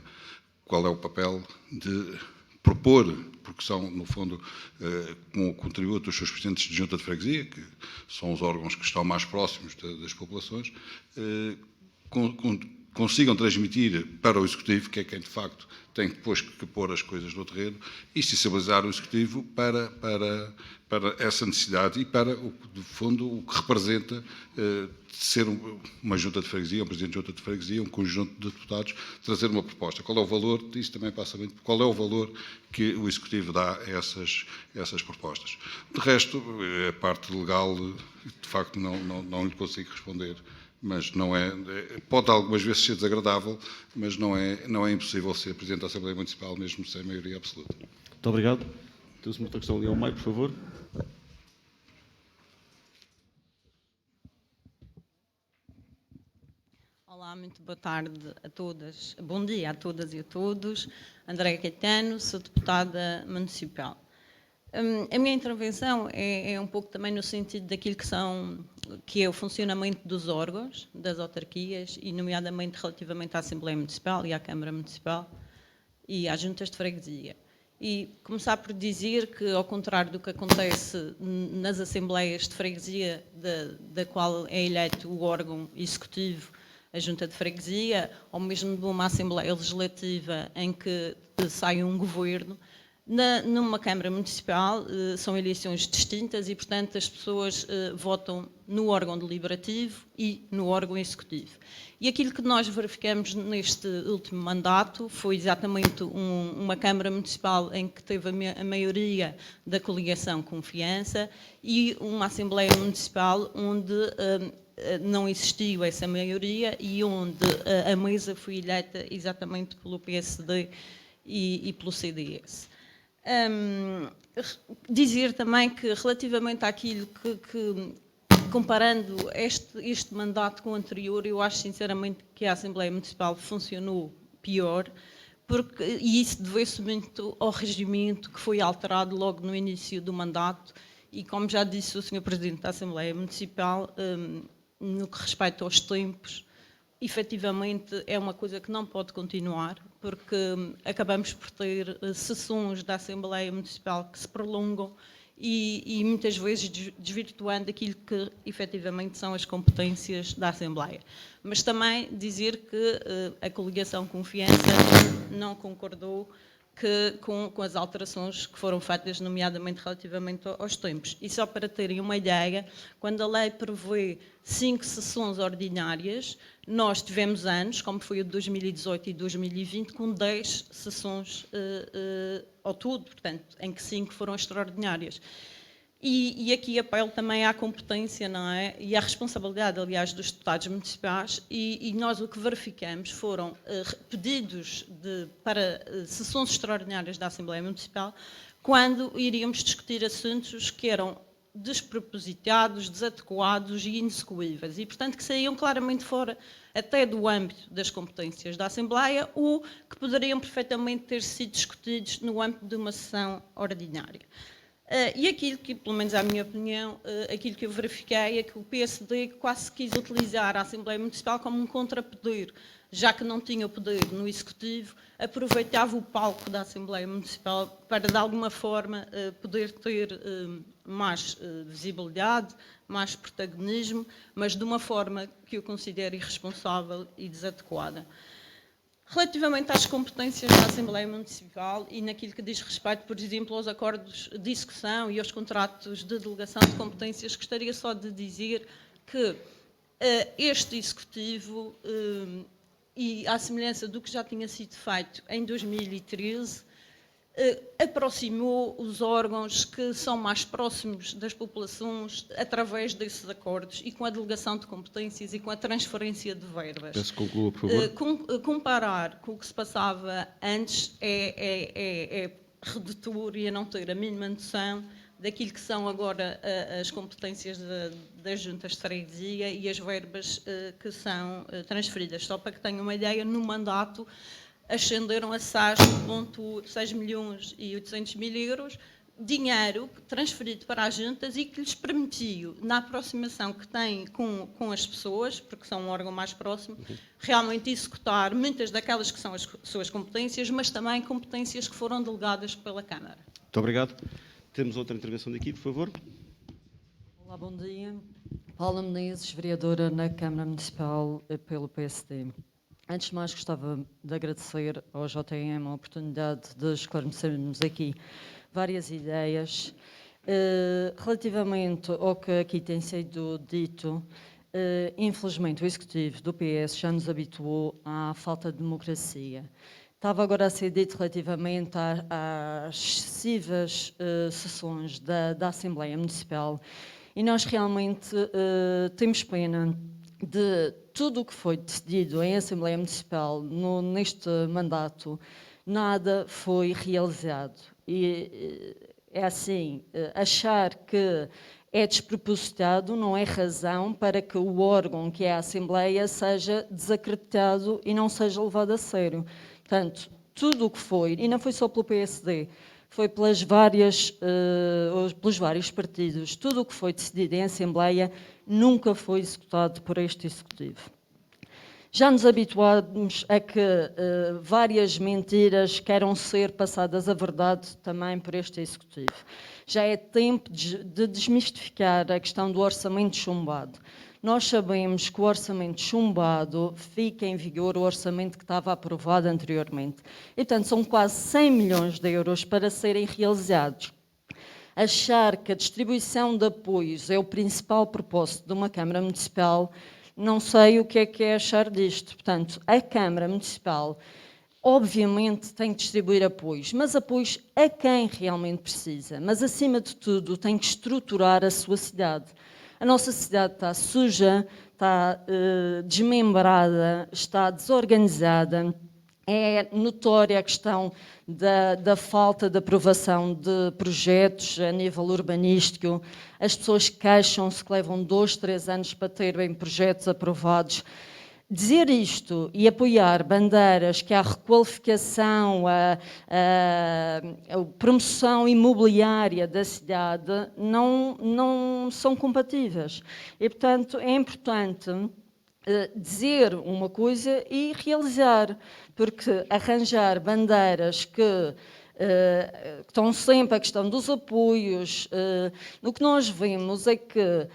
qual é o papel de propor, porque são, no fundo, com o contributo dos seus presidentes de junta de freguesia, que são os órgãos que estão mais próximos das populações, consigam transmitir para o Executivo, que é quem de facto tem depois que pôr as coisas no terreno, e sensibilizar o Executivo para essa necessidade e para, de fundo, o que representa ser uma junta de freguesia, um presidente de junta de freguesia, um conjunto de deputados, trazer uma proposta. Qual é o valor, isso também passa muito, qual é o valor que o Executivo dá a essas propostas. De resto, a parte legal, de facto, não lhe consigo responder, mas não pode algumas vezes ser desagradável, mas não é impossível ser Presidente da Assembleia Municipal, mesmo sem maioria absoluta. Muito obrigado. Temos uma outra questão ali ao meio, por favor. Olá, muito boa tarde a todas. Bom dia a todas e a todos. Andréa Caetano, sou deputada municipal. A minha intervenção é um pouco também no sentido daquilo que é o funcionamento dos órgãos, das autarquias, e nomeadamente relativamente à Assembleia Municipal e à Câmara Municipal e às juntas de freguesia. E começar por dizer que, ao contrário do que acontece nas Assembleias de Freguesia, da qual é eleito o órgão executivo, a junta de freguesia, ou mesmo de uma Assembleia Legislativa em que sai um governo, numa Câmara Municipal são eleições distintas e, portanto, as pessoas votam no órgão deliberativo e no órgão executivo. E aquilo que nós verificamos neste último mandato foi exatamente uma Câmara Municipal em que teve a maioria da coligação Confiança e uma Assembleia Municipal onde não existiu essa maioria e onde a mesa foi eleita exatamente pelo PSD e pelo CDS. Dizer também que, relativamente àquilo que comparando este mandato com o anterior, eu acho sinceramente que a Assembleia Municipal funcionou pior, e isso deve-se muito ao regimento que foi alterado logo no início do mandato, e como já disse o Sr. Presidente da Assembleia Municipal, no que respeita aos tempos, efetivamente é uma coisa que não pode continuar, porque acabamos por ter sessões da Assembleia Municipal que se prolongam e muitas vezes desvirtuando aquilo que efetivamente são as competências da Assembleia. Mas também dizer que a coligação Confiança não concordou com as alterações que foram feitas, nomeadamente relativamente aos tempos. E só para terem uma ideia, quando a lei prevê 5 sessões ordinárias, nós tivemos anos, como foi o de 2018 e 2020, com 10 sessões ao todo, portanto, em que 5 foram extraordinárias. E aqui apelo também à competência, não é? E à responsabilidade, aliás, dos deputados municipais, e nós o que verificamos foram pedidos para sessões extraordinárias da Assembleia Municipal, quando iríamos discutir assuntos que eram despropositados, desadequados e inexecuíveis, e, portanto, que saíam claramente fora até do âmbito das competências da Assembleia ou que poderiam perfeitamente ter sido discutidos no âmbito de uma sessão ordinária. E aquilo que, pelo menos à minha opinião, aquilo que eu verifiquei é que o PSD quase quis utilizar a Assembleia Municipal como um contrapoder, já que não tinha o poder no Executivo, aproveitava o palco da Assembleia Municipal para, de alguma forma, poder ter mais visibilidade, mais protagonismo, mas de uma forma que eu considero irresponsável e desadequada. Relativamente às competências da Assembleia Municipal e naquilo que diz respeito, por exemplo, aos acordos de execução e aos contratos de delegação de competências, gostaria só de dizer que este Executivo, e à semelhança do que já tinha sido feito em 2013, aproximou os órgãos que são mais próximos das populações através desses acordos e com a delegação de competências e com a transferência de verbas. Peço que conclua, por favor. Comparar com o que se passava antes é redutor e a não ter a mínima noção daquilo que são agora as competências das juntas de freguesia e as verbas que são transferidas. Só para que tenham uma ideia, no mandato ascenderam a 6,8 milhões e 800 mil euros, dinheiro transferido para as juntas e que lhes permitiu, na aproximação que têm com as pessoas, porque são um órgão mais próximo, realmente executar muitas daquelas que são as suas competências, mas também competências que foram delegadas pela Câmara. Muito obrigado. Temos outra intervenção daqui, por favor. Olá, bom dia. Paula Menezes, vereadora na Câmara Municipal pelo PSD. Antes de mais, gostava de agradecer ao JM a oportunidade de esclarecermos aqui várias ideias. Relativamente ao que aqui tem sido dito, infelizmente o Executivo do PS já nos habituou à falta de democracia. Estava agora a ser dito relativamente às excessivas sessões da Assembleia Municipal e nós realmente temos pena de tudo o que foi decidido em Assembleia Municipal neste mandato, nada foi realizado. E é assim, achar que é despropositado não é razão para que o órgão que é a Assembleia seja desacreditado e não seja levado a sério. Portanto, tudo o que foi, e não foi só pelo PSD, foi pelos vários partidos, tudo o que foi decidido em Assembleia nunca foi executado por este Executivo. Já nos habituámos a que várias mentiras queiram ser passadas a verdade também por este Executivo. Já é tempo de desmistificar a questão do orçamento chumbado. Nós sabemos que o orçamento chumbado fica em vigor o orçamento que estava aprovado anteriormente. E, portanto, são quase 100 milhões de euros para serem realizados. Achar que a distribuição de apoios é o principal propósito de uma Câmara Municipal, não sei o que é achar disto. Portanto, a Câmara Municipal, obviamente, tem que distribuir apoios, mas apoios a quem realmente precisa. Mas, acima de tudo, tem que estruturar a sua cidade. A nossa cidade está suja, está desmembrada, está desorganizada. É notória a questão da falta de aprovação de projetos a nível urbanístico. As pessoas queixam-se que levam 2, 3 anos para terem projetos aprovados. Dizer isto e apoiar bandeiras que há requalificação, a promoção imobiliária da cidade não são compatíveis. E, portanto, é importante dizer uma coisa e realizar, porque arranjar bandeiras que estão sempre a questão dos apoios, o que nós vemos é que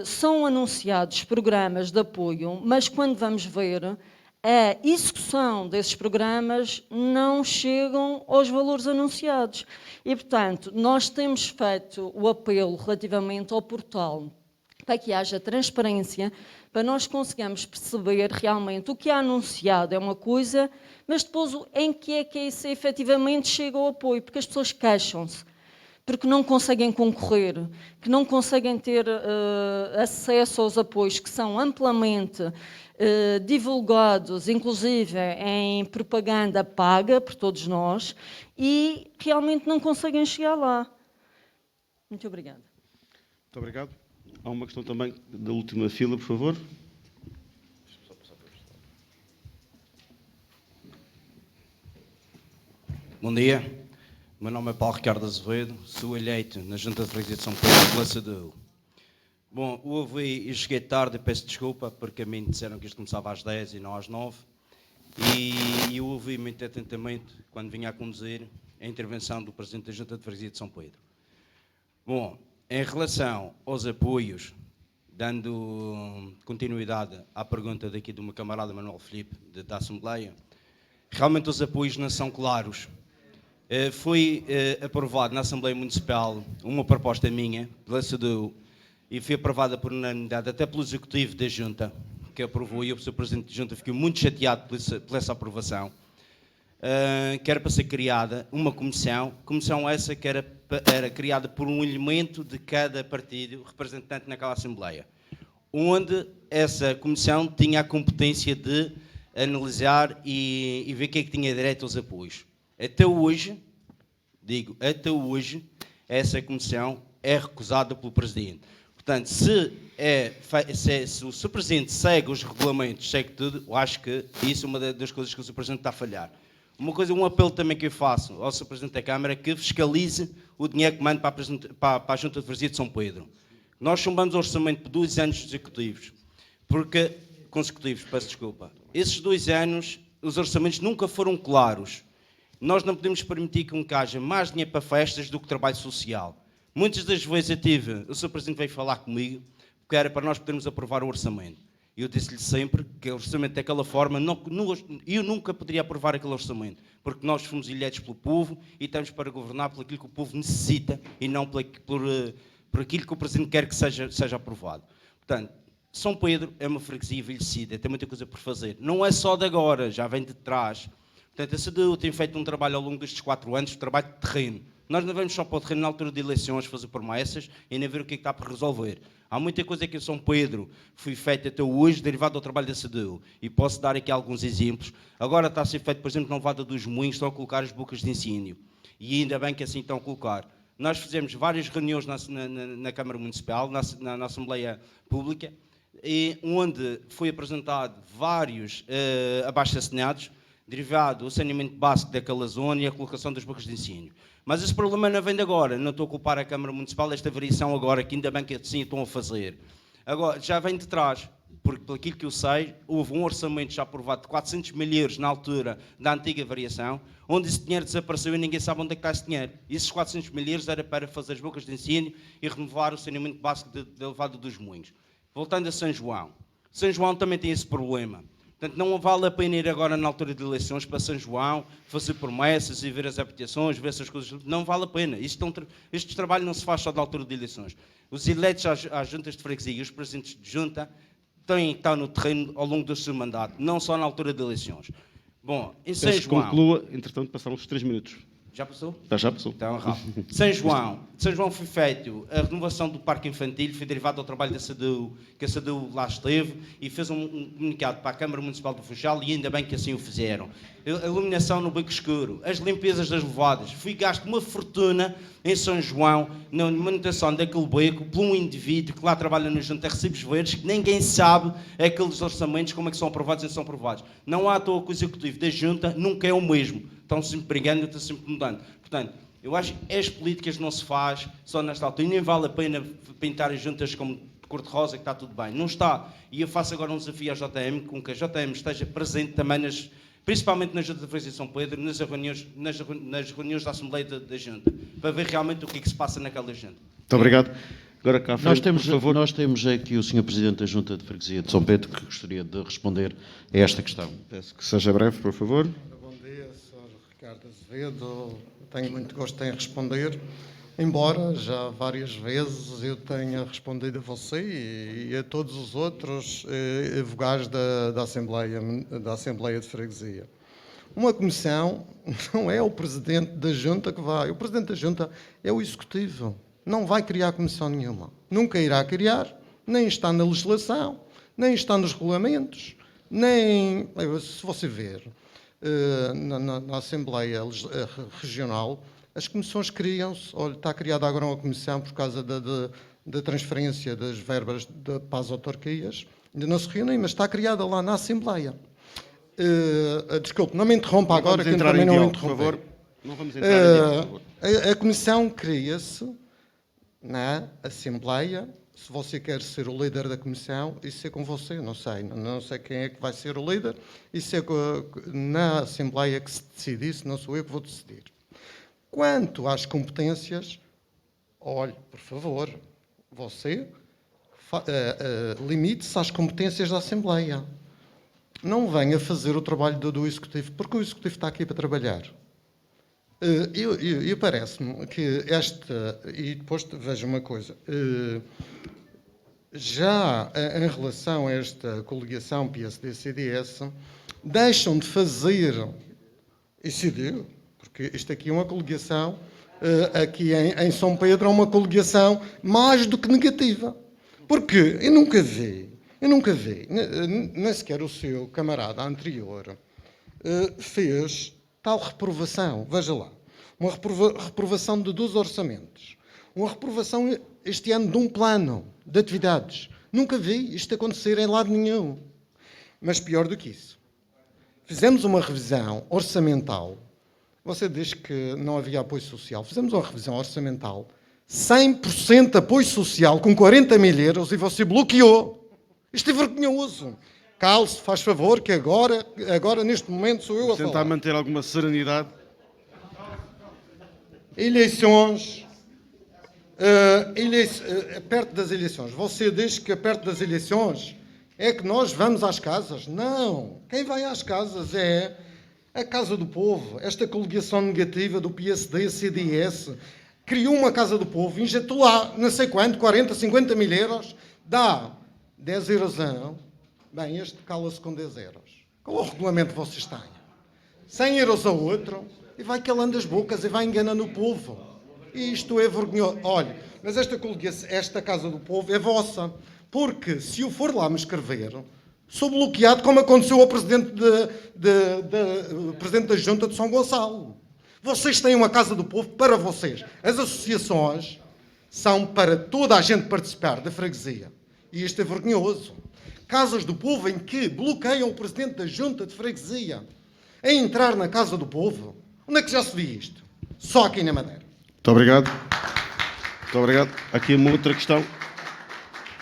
são anunciados programas de apoio, mas quando vamos ver, a execução desses programas não chegam aos valores anunciados. E, portanto, nós temos feito o apelo relativamente ao portal para que haja transparência, para nós conseguirmos perceber realmente o que é anunciado é uma coisa, mas depois em que isso efetivamente chega ao apoio, porque as pessoas queixam-se, porque não conseguem concorrer, que não conseguem ter acesso aos apoios que são amplamente divulgados, inclusive em propaganda paga por todos nós, e realmente não conseguem chegar lá. Muito obrigada. Muito obrigado. Há uma questão também da última fila, por favor. Bom dia. O meu nome é Paulo Ricardo Azevedo, sou eleito na Junta de Freguesia de São Pedro pela CDU. Bom, ouvi e cheguei tarde e peço desculpa, porque a mim disseram que isto começava às 10 e não às 9. E eu ouvi muito atentamente, quando vinha a conduzir, a intervenção do Presidente da Junta de Freguesia de São Pedro. Bom, em relação aos apoios, dando continuidade à pergunta daqui do meu camarada Manuel Filipe, da Assembleia, realmente os apoios não são claros. Foi aprovado na Assembleia Municipal uma proposta minha, pela CDU, e foi aprovada por unanimidade, até pelo Executivo da Junta, que aprovou, e o Sr. Presidente da Junta ficou muito chateado por essa aprovação, que era para ser criada uma comissão essa que era criada por um elemento de cada partido representante naquela Assembleia, onde essa comissão tinha a competência de analisar e ver quem é que tinha direito aos apoios. Até hoje, essa comissão é recusada pelo Presidente. Portanto, se o Sr. Presidente segue os regulamentos, segue tudo, eu acho que isso é uma das coisas que o Sr. Presidente está a falhar. Um apelo também que eu faço ao Sr. Presidente da Câmara é que fiscalize o dinheiro que manda para a Junta de Freguesia de São Pedro. Nós chumbamos o orçamento por 2 anos consecutivos, peço desculpa. Esses 2 anos, os orçamentos nunca foram claros. Nós não podemos permitir que haja mais dinheiro para festas do que trabalho social. Muitas das vezes o Sr. Presidente veio falar comigo, porque era para nós podermos aprovar o orçamento. E eu disse-lhe sempre que o orçamento daquela forma, eu nunca poderia aprovar aquele orçamento, porque nós fomos eleitos pelo povo e estamos para governar por aquilo que o povo necessita e não por aquilo que o Presidente quer que seja aprovado. Portanto, São Pedro é uma freguesia envelhecida, tem muita coisa por fazer. Não é só de agora, já vem de trás. Portanto, a CDU tem feito um trabalho ao longo destes 4 anos, trabalho de terreno. Nós não vamos só para o terreno na altura de eleições fazer promessas e nem ver o que é que está por resolver. Há muita coisa que em São Pedro foi feita até hoje, derivado do trabalho da CDU. E posso dar aqui alguns exemplos. Agora está a ser feito, por exemplo, na Levada dos Moinhos, estão a colocar as bocas de ensino. E ainda bem que assim estão a colocar. Nós fizemos várias reuniões na Câmara Municipal, na Assembleia Pública, onde foi apresentado vários abaixo-assinados, derivado do saneamento básico daquela zona e a colocação das bocas de ensino. Mas esse problema não vem de agora, não estou a culpar a Câmara Municipal desta variação agora, que ainda bem que assim estão a fazer. Agora, já vem de trás, porque pelo que eu sei, houve um orçamento já aprovado de 400 mil euros na altura da antiga variação, onde esse dinheiro desapareceu e ninguém sabe onde é que está esse dinheiro. E esses 400 mil euros era para fazer as bocas de ensino e renovar o saneamento básico da Levada dos Moinhos. Voltando a São João. São João também tem esse problema. Portanto, não vale a pena ir agora na altura de eleições para São João, fazer promessas e ver as habitações, ver essas coisas. Não vale a pena. Este trabalho não se faz só na altura de eleições. Os eleitos às juntas de freguesia e os presidentes de junta têm que estar no terreno ao longo do seu mandato, não só na altura de eleições. Bom, em São João... Conclua, entretanto, passaram os 3 minutos. Já passou? Já passou. Então, rápido. São João foi feito, a renovação do parque infantil foi derivado ao trabalho da CDU, que a CDU lá esteve e fez um comunicado para a Câmara Municipal do Funchal e ainda bem que assim o fizeram. A iluminação no Beco Escuro, as limpezas das levadas, foi gasto uma fortuna em São João na manutenção daquele beco por um indivíduo que lá trabalha no Junta de Recibos Verdes, que ninguém sabe aqueles orçamentos, como é que são aprovados e não são aprovados. Não há à toa que o executivo da Junta nunca é o mesmo. Estão sempre brigando, estão sempre mudando. Portanto, eu acho que as políticas não se faz só nesta altura. E nem vale a pena pintar as juntas como de cor-de-rosa, que está tudo bem. Não está. E eu faço agora um desafio à JM, com que a JM esteja presente também, principalmente na Junta de Freguesia de São Pedro, nas reuniões da Assembleia da Junta, para ver realmente o que é que se passa naquela Junta. Muito obrigado. Agora cá à frente, por favor. Nós temos aqui o Sr. Presidente da Junta de Freguesia de São Pedro, que gostaria de responder a esta questão. Peço que seja breve, por favor. Bom dia, Sr. Ricardo Azevedo. Tenho muito gosto em responder, embora já várias vezes eu tenha respondido a você e a todos os outros vogais da Assembleia de Freguesia. Uma comissão não é o Presidente da Junta que vai. O Presidente da Junta é o Executivo. Não vai criar comissão nenhuma. Nunca irá criar, nem está na legislação, nem está nos regulamentos, nem... Se você ver... Na Assembleia Regional, as comissões criam-se. Olha, está criada agora uma comissão por causa da transferência das verbas para as autarquias. Ainda não se reúnem, mas está criada lá na Assembleia. Desculpe, não me interrompa agora, que também não me interromper. Não vamos entrar em diálogo, por favor. A comissão cria-se na Assembleia. Se você quer ser o líder da comissão, isso é com você, não sei quem é que vai ser o líder, isso é na Assembleia que se decide isso, não sou eu que vou decidir. Quanto às competências, olhe, por favor, você limite-se às competências da Assembleia. Não venha fazer o trabalho do Executivo, porque o Executivo está aqui para trabalhar. E parece-me que e depois veja uma coisa, já em relação a esta coligação PSD-CDS, deixam de fazer, e CDU, porque isto aqui é uma coligação, aqui em São Pedro é uma coligação mais do que negativa. Porque eu nunca vi, nem sequer o seu camarada anterior fez tal reprovação, veja lá, uma reprovação de 2 orçamentos, uma reprovação este ano de um plano de atividades. Nunca vi isto acontecer em lado nenhum. Mas pior do que isso, fizemos uma revisão orçamental. Você diz que não havia apoio social. Fizemos uma revisão orçamental, 100% de apoio social, com 40 mil euros, e você bloqueou. Isto é vergonhoso. Cale-se, faz favor, que agora, neste momento, sou eu a falar. Tentar manter alguma serenidade. Eleições. Perto das eleições. Você diz que perto das eleições é que nós vamos às casas. Não. Quem vai às casas é a Casa do Povo. Esta coligação negativa do PSD, CDS, criou uma Casa do Povo, injetou lá, não sei quanto, 40, 50 mil euros, dá 10 euros a um. Bem, este cala-se com 10 euros. Qual é o regulamento que vocês têm? 100 euros a outro, e vai calando as bocas e vai enganando o povo. E isto é vergonhoso. Olha, mas esta Casa do Povo é vossa. Porque se eu for lá me escrever, sou bloqueado, como aconteceu ao presidente da Junta de São Gonçalo. Vocês têm uma Casa do Povo para vocês. As associações são para toda a gente participar da freguesia. E isto é vergonhoso. Casas do Povo em que bloqueiam o presidente da Junta de Freguesia a entrar na Casa do Povo. Onde é que já se viu isto? Só aqui na Madeira. Muito obrigado. Muito obrigado. Aqui uma outra questão.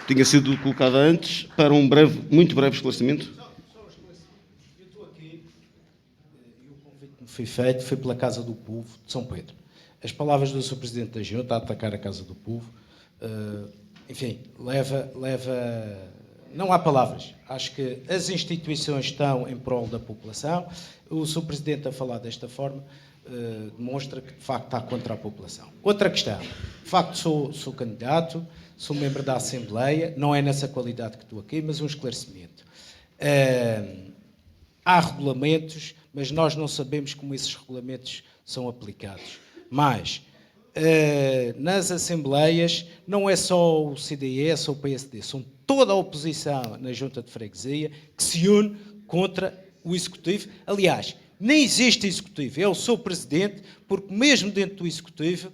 Tinha sido colocada antes para um muito breve esclarecimento. Eu estou aqui e o convite que me foi feito foi pela Casa do Povo de São Pedro. As palavras do Sr. Presidente da Junta a atacar a Casa do Povo, enfim, não há palavras. Acho que as instituições estão em prol da população. O Sr. Presidente a falar desta forma demonstra que, de facto, está contra a população. Outra questão. De facto, sou candidato, sou membro da Assembleia, não é nessa qualidade que estou aqui, mas um esclarecimento. Há regulamentos, mas nós não sabemos como esses regulamentos são aplicados. Mas, nas Assembleias, não é só o CDS ou o PSD, são toda a oposição na Junta de Freguesia que se une contra o Executivo. Aliás, nem existe Executivo, é o seu Presidente, porque mesmo dentro do Executivo,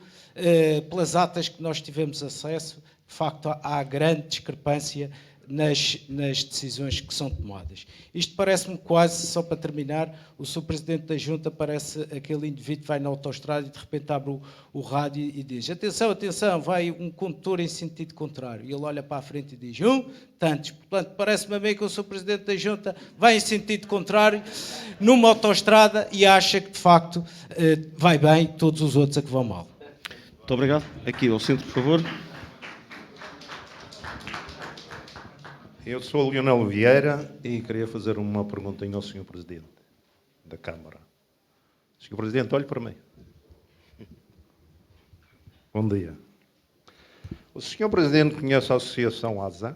pelas atas que nós tivemos acesso, de facto há grande discrepância nas decisões que são tomadas. Isto parece-me quase, só para terminar, o Sr. Presidente da Junta parece aquele indivíduo que vai na autoestrada e de repente abre o rádio e diz: atenção, atenção, vai um condutor em sentido contrário. E ele olha para a frente e diz: tantos. Portanto, parece-me a mim que o Sr. Presidente da Junta vai em sentido contrário numa autoestrada e acha que, de facto, vai bem, todos os outros a que vão mal. Muito obrigado. Aqui ao centro, por favor. Eu sou o Leonel Vieira e queria fazer uma perguntinha ao Sr. Presidente da Câmara. Sr. Presidente, olhe para mim. Bom dia. O Sr. Presidente conhece a Associação ASA?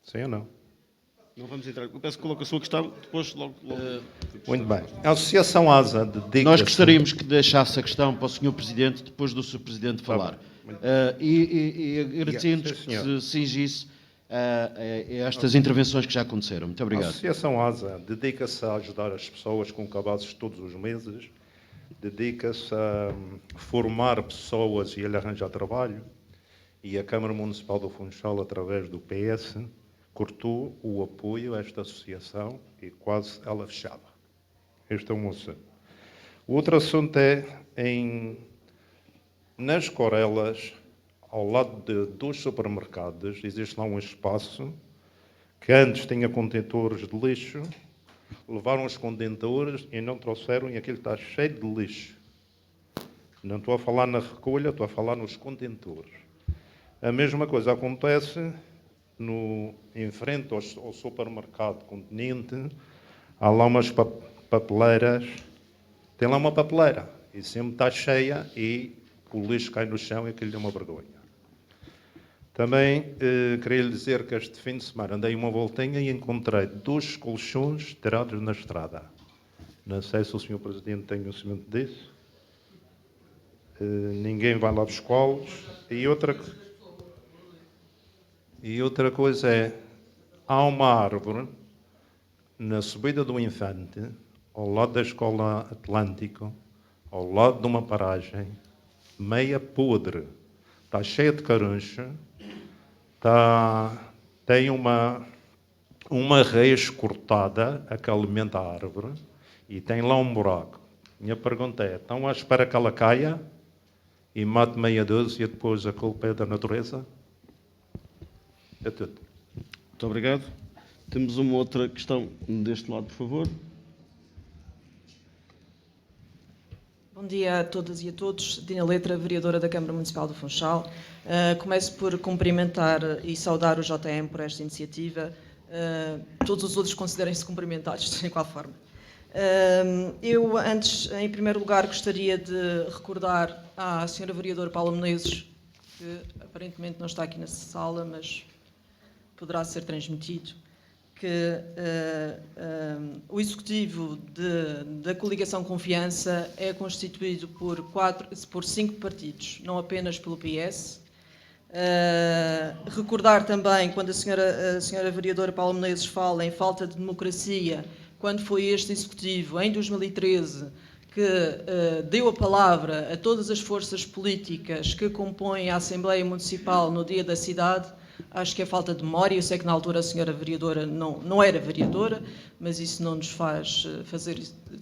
Sim ou não? Não vamos entrar. Eu peço que coloque a sua questão, depois logo. Muito bem. A Associação ASA dedica-se... Nós gostaríamos que deixasse a questão para o Sr. Presidente, depois do Sr. Presidente falar. E agradecemos que se cingisse a estas intervenções que já aconteceram. Muito obrigado. A Associação ASA dedica-se a ajudar as pessoas com cabazes todos os meses, dedica-se a formar pessoas e a lhe arranjar trabalho, e a Câmara Municipal do Funchal, através do PS, cortou o apoio a esta associação e quase ela fechava. Este é um assunto. O outro assunto é nas Corelas, ao lado de 2 supermercados, existe lá um espaço que antes tinha contentores de lixo, levaram os contentores e não trouxeram, e aquilo está cheio de lixo. Não estou a falar na recolha, estou a falar nos contentores. A mesma coisa acontece em frente ao supermercado Continente, há lá umas papeleiras, tem lá uma papeleira, e sempre está cheia e o lixo cai no chão e aquilo é uma vergonha. Também queria lhe dizer que este fim de semana andei uma voltinha e encontrei 2 colchões tirados na estrada. Não sei se o Sr. Presidente tem conhecimento disso. Ninguém vai lá buscá-los. E outra coisa é, há uma árvore na subida do Infante, ao lado da Escola Atlântico, ao lado de uma paragem, meia podre, está cheia de caruncha, tem uma uma raiz cortada a que alimenta a árvore e tem lá um buraco. Minha pergunta é, estão à espera que ela caia e mate meia dúzia e depois a culpa é da natureza? É tudo. Muito obrigado. Temos uma outra questão deste lado, por favor. Bom dia a todas e a todos. Dina Letra, vereadora da Câmara Municipal do Funchal. Começo por cumprimentar e saudar o JM por esta iniciativa. Todos os outros considerem-se cumprimentados, de igual forma. Eu, antes, em primeiro lugar, gostaria de recordar à senhora vereadora Paula Menezes, que aparentemente não está aqui na sala, mas poderá ser transmitido, que o executivo da coligação Confiança é constituído por 5 partidos, não apenas pelo PS. Recordar também, quando a senhora vereadora Paula Menezes fala em falta de democracia, quando foi este executivo, em 2013, que deu a palavra a todas as forças políticas que compõem a Assembleia Municipal no Dia da Cidade. Acho que é falta de memória. Eu sei que na altura a senhora vereadora não era vereadora, mas isso não nos faz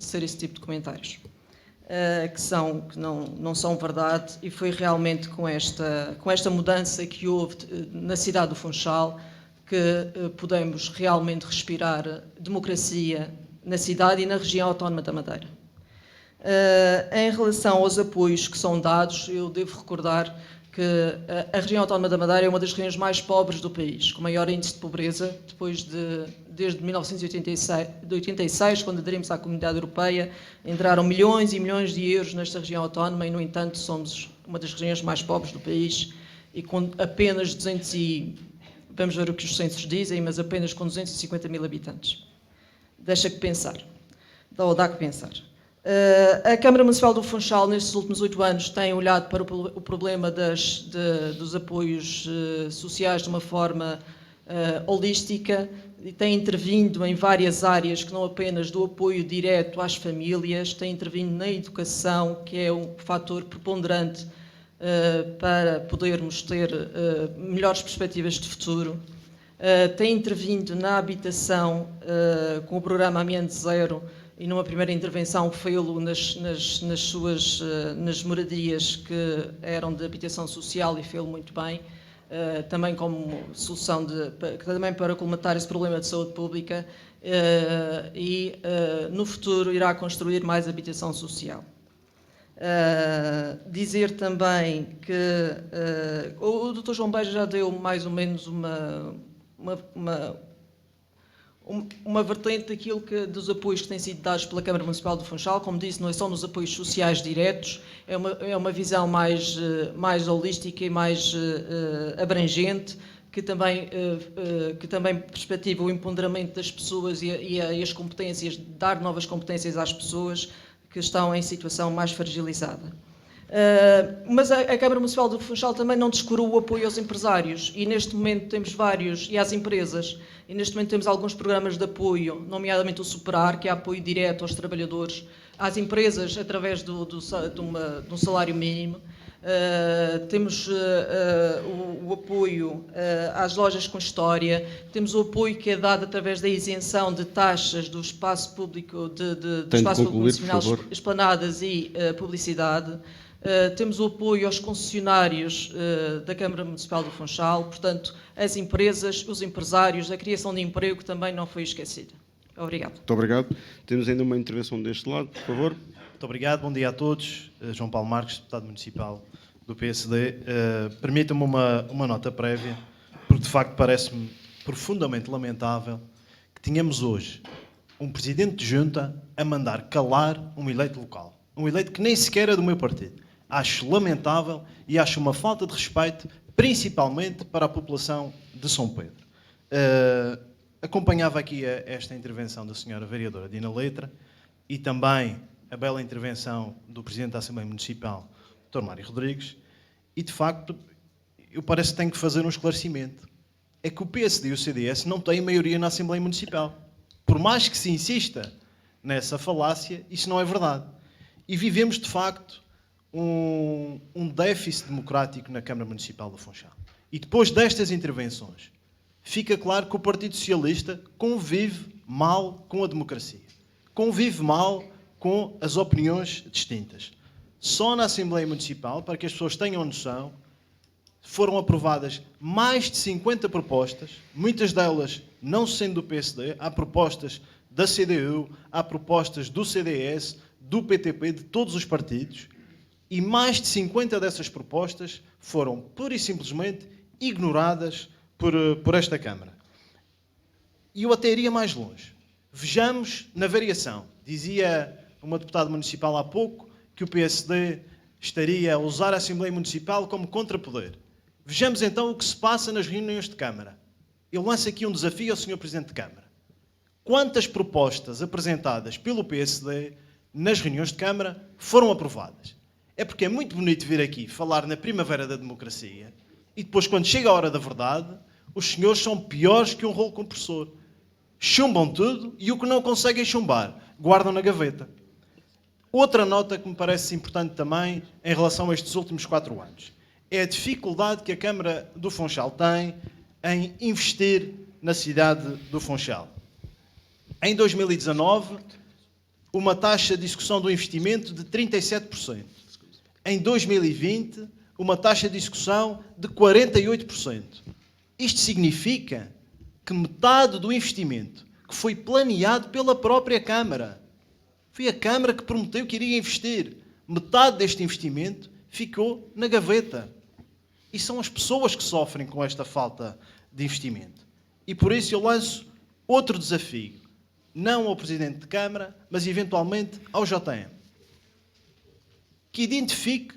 ser esse tipo de comentários, que não são verdade, e foi realmente com esta mudança que houve na cidade do Funchal que pudemos realmente respirar democracia na cidade e na região autónoma da Madeira. Em relação aos apoios que são dados, eu devo recordar que a região autónoma da Madeira é uma das regiões mais pobres do país, com maior índice de pobreza, desde 1986, quando aderimos à Comunidade Europeia, entraram milhões e milhões de euros nesta região autónoma e, no entanto, somos uma das regiões mais pobres do país e com apenas vamos ver o que os censos dizem, mas apenas com 250 mil habitantes. Deixa que pensar, dá que pensar. A Câmara Municipal do Funchal, nestes últimos 8 anos, tem olhado para o problema dos apoios sociais de uma forma holística e tem intervindo em várias áreas, que não apenas do apoio direto às famílias, tem intervindo na educação, que é um fator preponderante para podermos ter melhores perspectivas de futuro. Tem intervindo na habitação com o programa Ambiente Zero, e numa primeira intervenção fê-lo nas moradias que eram de habitação social e fê-lo muito bem, também como solução também para colmatar esse problema de saúde pública, e no futuro irá construir mais habitação social. Dizer também que o Dr. João Beja já deu mais ou menos uma vertente daquilo dos apoios que têm sido dados pela Câmara Municipal do Funchal. Como disse, não é só nos apoios sociais diretos, é uma visão mais holística e mais abrangente, que também perspectiva o empoderamento das pessoas e as competências, dar novas competências às pessoas que estão em situação mais fragilizada. Mas a Câmara Municipal do Funchal também não descurou o apoio aos empresários e neste momento temos e às empresas, e neste momento temos alguns programas de apoio, nomeadamente o Superar, que é apoio direto aos trabalhadores, às empresas através de um salário mínimo. Temos o apoio às lojas com história, temos o apoio que é dado através da isenção de taxas do espaço público, do espaço público municipal, esplanadas e publicidade. Temos o apoio aos concessionários da Câmara Municipal do Funchal, portanto, as empresas, os empresários, a criação de emprego também não foi esquecida. Obrigado. Muito obrigado. Temos ainda uma intervenção deste lado, por favor. Muito obrigado, bom dia a todos. João Paulo Marques, deputado municipal do PSD. Permita-me uma nota prévia, porque de facto parece-me profundamente lamentável que tenhamos hoje um presidente de junta a mandar calar um eleito local. Um eleito que nem sequer é do meu partido. Acho lamentável e acho uma falta de respeito, principalmente para a população de São Pedro. Acompanhava aqui esta intervenção da senhora vereadora Dina Letra e também a bela intervenção do Presidente da Assembleia Municipal, Dr. Mário Rodrigues, e de facto eu parece que tenho que fazer um esclarecimento. É que o PSD e o CDS não têm maioria na Assembleia Municipal. Por mais que se insista nessa falácia, isso não é verdade. E vivemos de facto um déficit democrático na Câmara Municipal do Funchal. E depois destas intervenções, fica claro que o Partido Socialista convive mal com a democracia. Convive mal com as opiniões distintas. Só na Assembleia Municipal, para que as pessoas tenham noção, foram aprovadas mais de 50 propostas, muitas delas não sendo do PSD, há propostas da CDU, há propostas do CDS, do PTP, de todos os partidos, e mais de 50 dessas propostas foram pura e simplesmente ignoradas por esta Câmara. E eu até iria mais longe. Vejamos na variação. Dizia uma deputada municipal há pouco que o PSD estaria a usar a Assembleia Municipal como contrapoder. Vejamos então o que se passa nas reuniões de Câmara. Eu lanço aqui um desafio ao Sr. Presidente de Câmara. Quantas propostas apresentadas pelo PSD nas reuniões de Câmara foram aprovadas? É porque é muito bonito vir aqui falar na primavera da democracia e depois, quando chega a hora da verdade, os senhores são piores que um rolo compressor. Chumbam tudo e o que não conseguem chumbar, guardam na gaveta. Outra nota que me parece importante também em relação a estes últimos 4 anos é a dificuldade que a Câmara do Funchal tem em investir na cidade do Funchal. Em 2019, uma taxa de execução do investimento de 37%. Em 2020, uma taxa de execução de 48%. Isto significa que metade do investimento que foi planeado pela própria Câmara, foi a Câmara que prometeu que iria investir, metade deste investimento ficou na gaveta. E são as pessoas que sofrem com esta falta de investimento. E por isso eu lanço outro desafio, não ao Presidente de Câmara, mas eventualmente ao JM, que identifique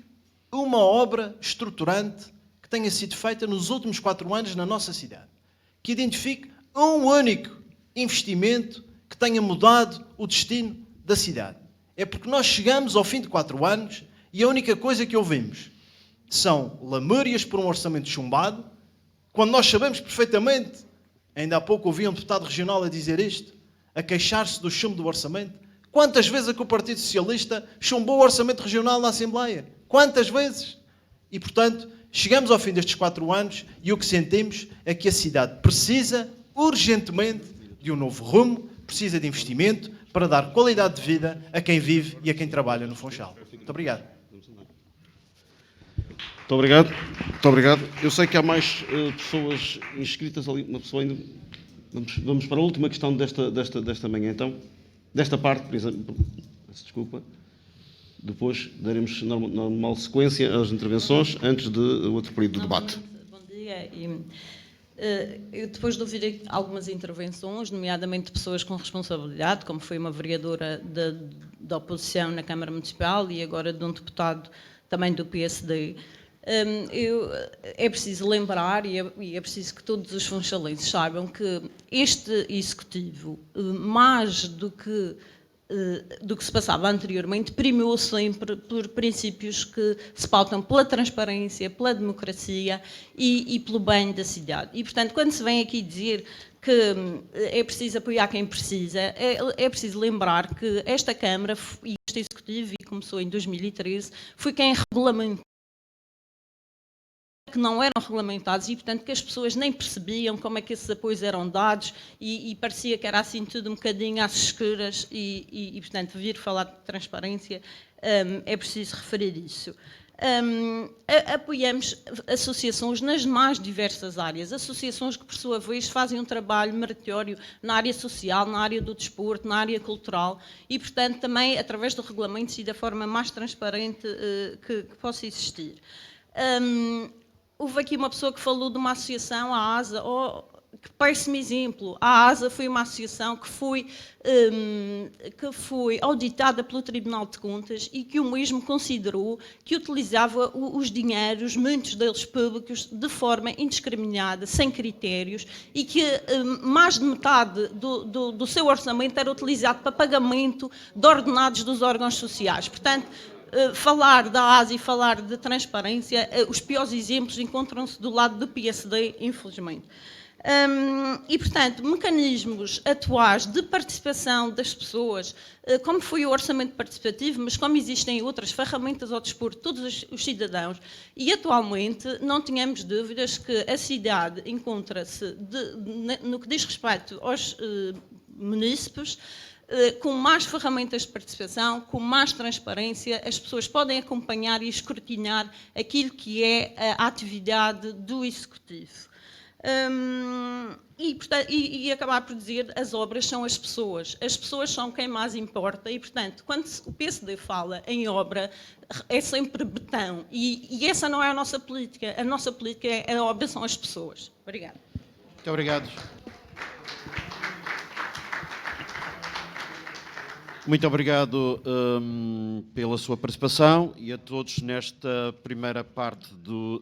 uma obra estruturante que tenha sido feita nos últimos 4 anos na nossa cidade. Que identifique um único investimento que tenha mudado o destino da cidade. É porque nós chegamos ao fim de 4 anos e a única coisa que ouvimos são lamúrias por um orçamento chumbado, quando nós sabemos perfeitamente, ainda há pouco ouvi um deputado regional a dizer isto, a queixar-se do chumbo do orçamento. Quantas vezes é que o Partido Socialista chumbou o orçamento regional na Assembleia? Quantas vezes? E, portanto, chegamos ao fim destes 4 anos e o que sentimos é que a cidade precisa urgentemente de um novo rumo, precisa de investimento para dar qualidade de vida a quem vive e a quem trabalha no Funchal. Muito obrigado. Muito obrigado. Muito obrigado. Eu sei que há mais pessoas inscritas ali. Uma pessoa ainda... Vamos para a última questão desta manhã, então. Desta parte, por exemplo. Peço desculpa. Depois daremos normal sequência às intervenções antes do outro período de debate. Bom dia. Eu, depois de ouvir algumas intervenções, nomeadamente de pessoas com responsabilidade, como foi uma vereadora da oposição na Câmara Municipal e agora de um deputado também do PSD, é preciso lembrar e é preciso que todos os funchalenses saibam que este Executivo, mais do que se passava anteriormente, primou sempre por princípios que se pautam pela transparência, pela democracia e pelo bem da cidade. E, portanto, quando se vem aqui dizer que é preciso apoiar quem precisa, é preciso lembrar que esta Câmara e este Executivo, e começou em 2013, foi quem regulamentou, que não eram regulamentados e, portanto, que as pessoas nem percebiam como é que esses apoios eram dados e parecia que era assim tudo um bocadinho às escuras e portanto, vir falar de transparência, é preciso referir isso. Apoiamos associações nas mais diversas áreas, associações que, por sua vez, fazem um trabalho meritório na área social, na área do desporto, na área cultural e, portanto, também através do regulamento e da forma mais transparente que possa existir. Houve aqui uma pessoa que falou de uma associação, a ASA, que péssimo exemplo. A ASA foi uma associação que foi auditada pelo Tribunal de Contas e que o mesmo considerou que utilizava os dinheiros, muitos deles públicos, de forma indiscriminada, sem critérios, e que mais de metade do seu orçamento era utilizado para pagamento de ordenados dos órgãos sociais. Portanto, falar da ASA e falar de transparência, os piores exemplos encontram-se do lado do PSD, infelizmente. E, portanto, mecanismos atuais de participação das pessoas, como foi o orçamento participativo, mas como existem outras ferramentas ao dispor de todos os cidadãos, e atualmente não tínhamos dúvidas que a cidade encontra-se, no que diz respeito aos munícipes, com mais ferramentas de participação, com mais transparência, as pessoas podem acompanhar e escrutinar aquilo que é a atividade do Executivo. E acabar por dizer, as obras são as pessoas são quem mais importa e, portanto, quando o PSD fala em obra, é sempre betão e essa não é a nossa política é a obra, são as pessoas. Obrigada. Muito obrigado. Muito obrigado pela sua participação e a todos nesta primeira parte do